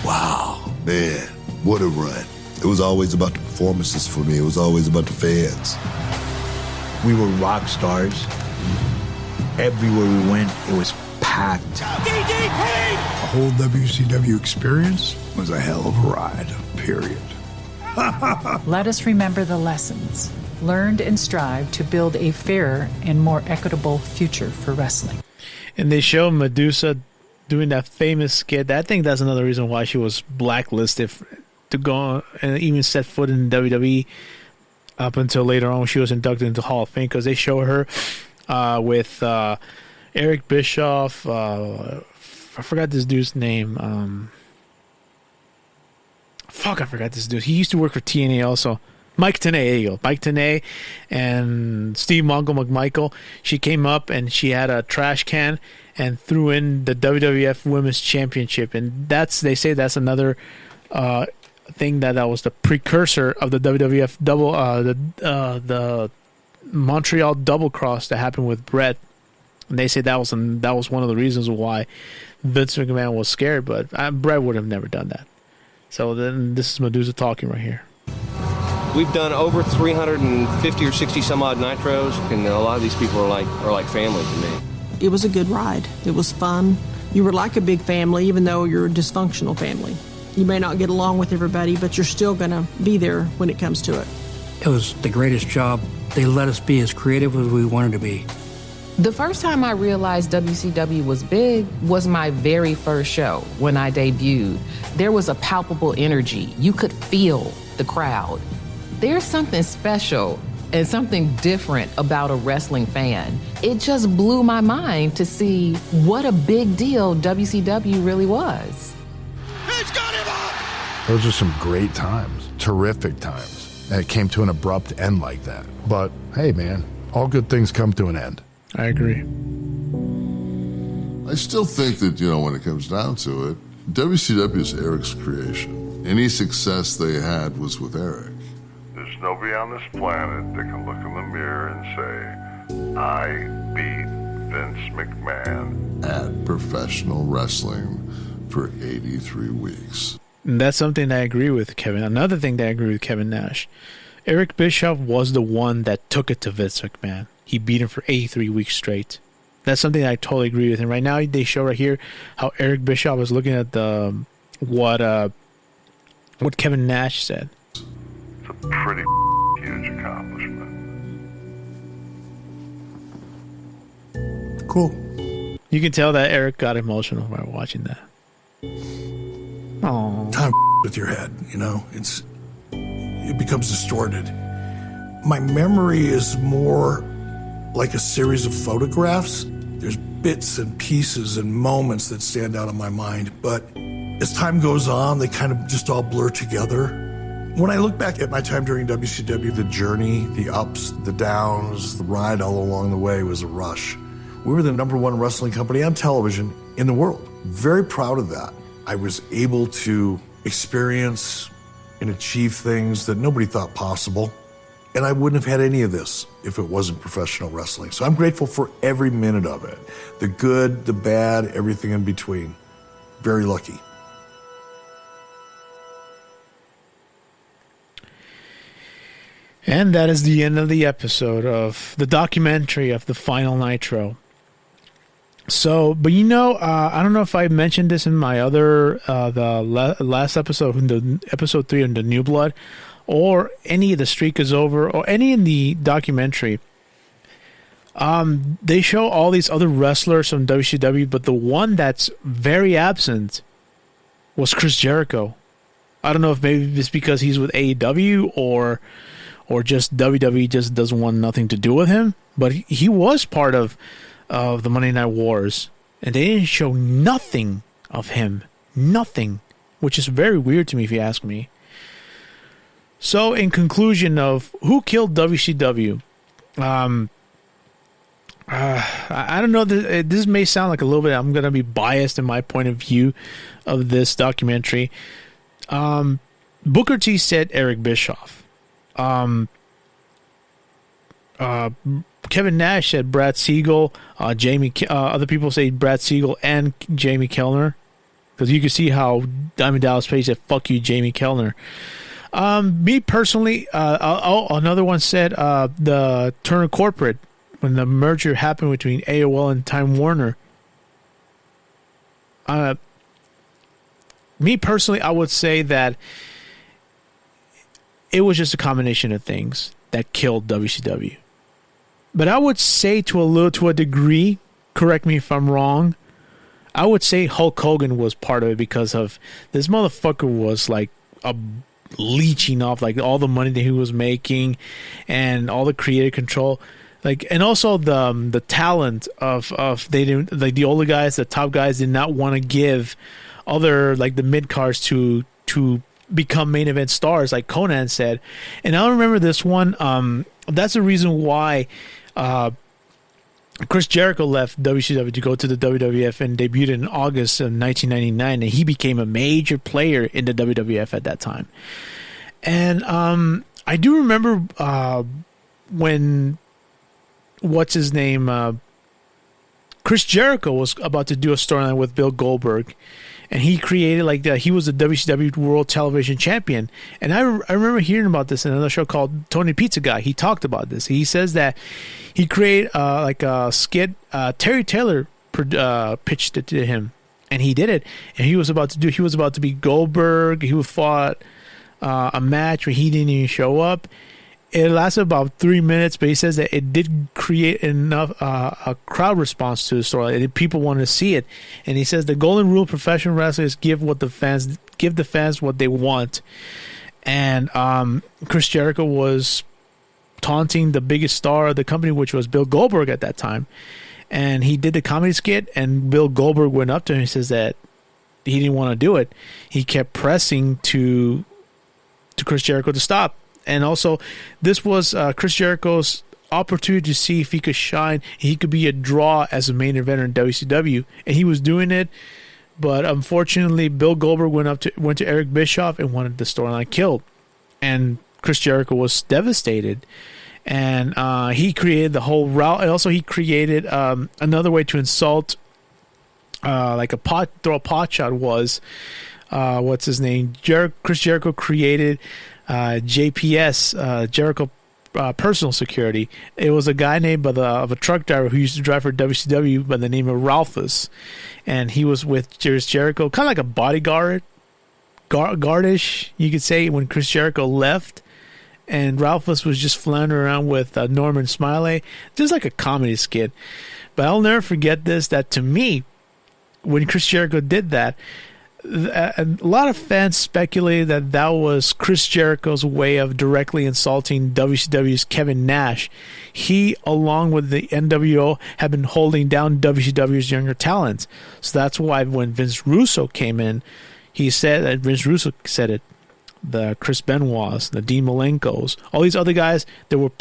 Wow, man, what a run. It was always about the performances for me. It was always about the fans. We were rock stars. Everywhere we went, it was packed. The whole WCW experience was a hell of a ride, period. Let us remember the lessons learned and strive to build a fairer and more equitable future for wrestling. And they show Medusa doing that famous skit. I think that's another reason why she was blacklisted to go and even set foot in WWE up until later on when she was inducted into Hall of Fame, because they show her with Eric Bischoff. I forgot this dude's name. I forgot this dude. He used to work for TNA also. Mike Tenay, there you go. Mike Tenay and Steve Mongo McMichael. She came up and she had a trash can and threw in the WWF Women's Championship, and they say that's another thing that was the precursor of the WWF the Montreal Double Cross that happened with Brett. And they say that was one of the reasons why Vince McMahon was scared, but Brett would have never done that. So then this is Medusa talking right here. We've done over 350 or 60 some odd nitros, and a lot of these people are like family to me. It was a good ride. It was fun. You were like a big family, even though you're a dysfunctional family. You may not get along with everybody, but you're still going to be there when it comes to it. It was the greatest job. They let us be as creative as we wanted to be. The first time I realized WCW was big was my very first show when I debuted. There was a palpable energy. You could feel the crowd. There's something special and something different about a wrestling fan. It just blew my mind to see what a big deal WCW really was. Those are some great times, terrific times. And it came to an abrupt end like that. But hey, man, all good things come to an end. I agree. I still think that, when it comes down to it, WCW is Eric's creation. Any success they had was with Eric. There's nobody on this planet that can look in the mirror and say, I beat Vince McMahon at professional wrestling for 83 weeks. And that's something that I agree with Kevin. Another thing that I agree with Kevin Nash. Eric Bischoff was the one that took it to Vince McMahon. He beat him for 83 weeks straight. That's something I totally agree with. And right now they show right here how Eric Bischoff was looking at what Kevin Nash said. It's a pretty huge accomplishment. Cool. You can tell that Eric got emotional while watching that. Oh, time with your head, it becomes distorted. My memory is more like a series of photographs. There's bits and pieces and moments that stand out in my mind, but as time goes on, they kind of just all blur together. When I look back at my time during WCW, the journey, the ups, the downs, the ride all along the way was a rush. We were the #1 wrestling company on television in the world. Very proud of that. I was able to experience and achieve things that nobody thought possible. And I wouldn't have had any of this if it wasn't professional wrestling. So I'm grateful for every minute of it. The good, the bad, everything in between. Very lucky. And that is the end of the episode of the documentary of the Final Nitro. So, but I don't know if I mentioned this in my other, last episode, episode 3 on the New Blood. or any of the Streak is Over, or any in the documentary, they show all these other wrestlers from WCW, but the one that's very absent was Chris Jericho. I don't know if maybe it's because he's with AEW or just WWE just doesn't want nothing to do with him, but he was part of the Monday Night Wars, and they didn't show nothing of him. Nothing. Which is very weird to me if you ask me. So in conclusion of who killed WCW, I don't know, this may sound like a little bit, I'm going to be biased in my point of view of this documentary. Booker T said Eric Bischoff. Kevin Nash said Brad Siegel. Other people say Brad Siegel and Jamie Kellner, because you can see how Diamond Dallas Page said "fuck you, Jamie Kellner." Me personally, another one said the Turner Corporate, when the merger happened between AOL and Time Warner. Me personally, I would say that it was just a combination of things that killed WCW. But I would say to a degree, correct me if I'm wrong, I would say Hulk Hogan was part of it, because of this motherfucker was like leeching off like all the money that he was making and all the creative control, like, and also the talent of they didn't, like, the older guys, the top guys did not want to give other, like, the mid cards to become main event stars, like Conan said. And I remember this one. That's the reason why Chris Jericho left WCW to go to the WWF and debuted in August of 1999, and he became a major player in the WWF at that time. And I do remember when what's his name, Chris Jericho was about to do a storyline with Bill Goldberg, and he created like that. He was the WCW World Television Champion, and I remember hearing about this in another show called Tony Pizza Guy. He talked about this. He says that he created like a skit. Terry Taylor pitched it to him, and he did it. And he was about to be Goldberg. He fought a match where he didn't even show up. It lasted about 3 minutes, but he says that it did create enough a crowd response to the story. People wanted to see it, and he says the golden rule of professional wrestling is give the fans what they want. And Chris Jericho was taunting the biggest star of the company, which was Bill Goldberg at that time, and he did the comedy skit. And Bill Goldberg went up to him and says that he didn't want to do it. He kept pressing to Chris Jericho to stop. And also, this was Chris Jericho's opportunity to see if he could shine. He could be a draw as a main eventer in WCW, and he was doing it. But unfortunately, Bill Goldberg went to Eric Bischoff and wanted the storyline killed, and Chris Jericho was devastated. And he created the whole route. And also, he created another way to insult, like throw a pot shot was, what's his name? Chris Jericho created JPS, Jericho Personal Security. It was a guy named of a truck driver who used to drive for WCW by the name of Ralphus, and he was with Jericho, kind of like a bodyguard, guardish, you could say, when Chris Jericho left. And Ralphus was just floundering around with Norman Smiley, just like a comedy skit. But I'll never forget this, that to me, when Chris Jericho did that, a lot of fans speculated that was Chris Jericho's way of directly insulting WCW's Kevin Nash. He, along with the NWO, had been holding down WCW's younger talents. So that's why when Vince Russo came in, he said that Vince Russo said it. The Chris Benoits, the Dean Malenkos, all these other guys that were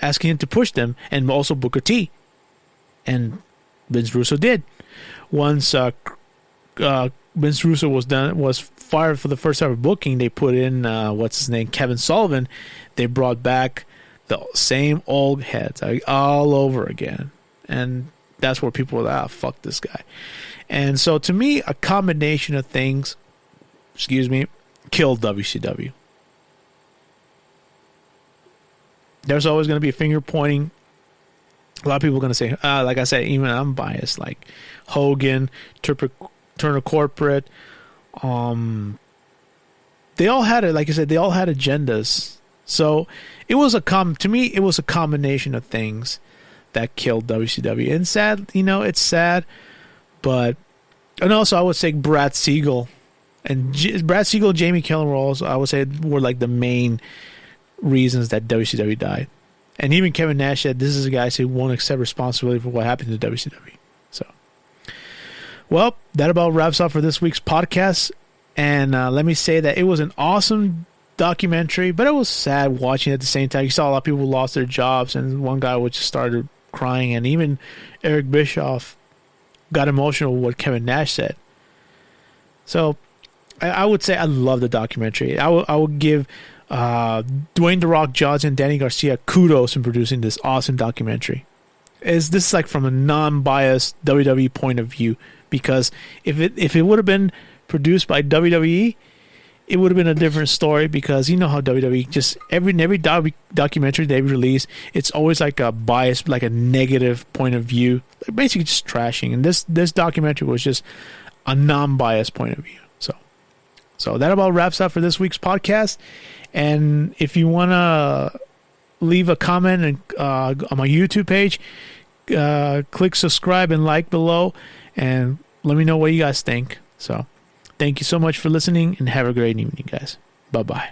asking him to push them, and also Booker T. And Vince Russo did. Once Vince Russo was fired for the first ever booking, they put in Kevin Sullivan. They brought back the same old heads all over again, and that's where people were like, fuck this guy. And so to me, a combination of things, killed WCW. There's always going to be a finger pointing. A lot of people are going to say, like I said, even I'm biased, like Hogan, Turner Corporate, they all had it. Like I said, they all had agendas. So it was to me, it was a combination of things that killed WCW. And sad, it's sad, and also I would say Brad Siegel and Jamie Kellner also, I would say, were like the main reasons that WCW died. And even Kevin Nash said this is a guy who won't accept responsibility for what happened to WCW. So, well, that about wraps up for this week's podcast. And let me say that it was an awesome documentary, but it was sad watching it at the same time. You saw a lot of people who lost their jobs, and one guy just started crying, and even Eric Bischoff got emotional with what Kevin Nash said. So I would say I love the documentary. I would give Dwayne "The Rock" Johnson and Danny Garcia kudos in producing this awesome documentary. This is like from a non-biased WWE point of view, because if it would have been produced by WWE, it would have been a different story, because you know how WWE just every documentary they release, it's always like a bias, like a negative point of view, like basically just trashing. And this documentary was just a non-biased point of view. So that about wraps up for this week's podcast. And if you want to leave a comment on my YouTube page, click subscribe and like below, and let me know what you guys think. So thank you so much for listening, and have a great evening, guys. Bye-bye.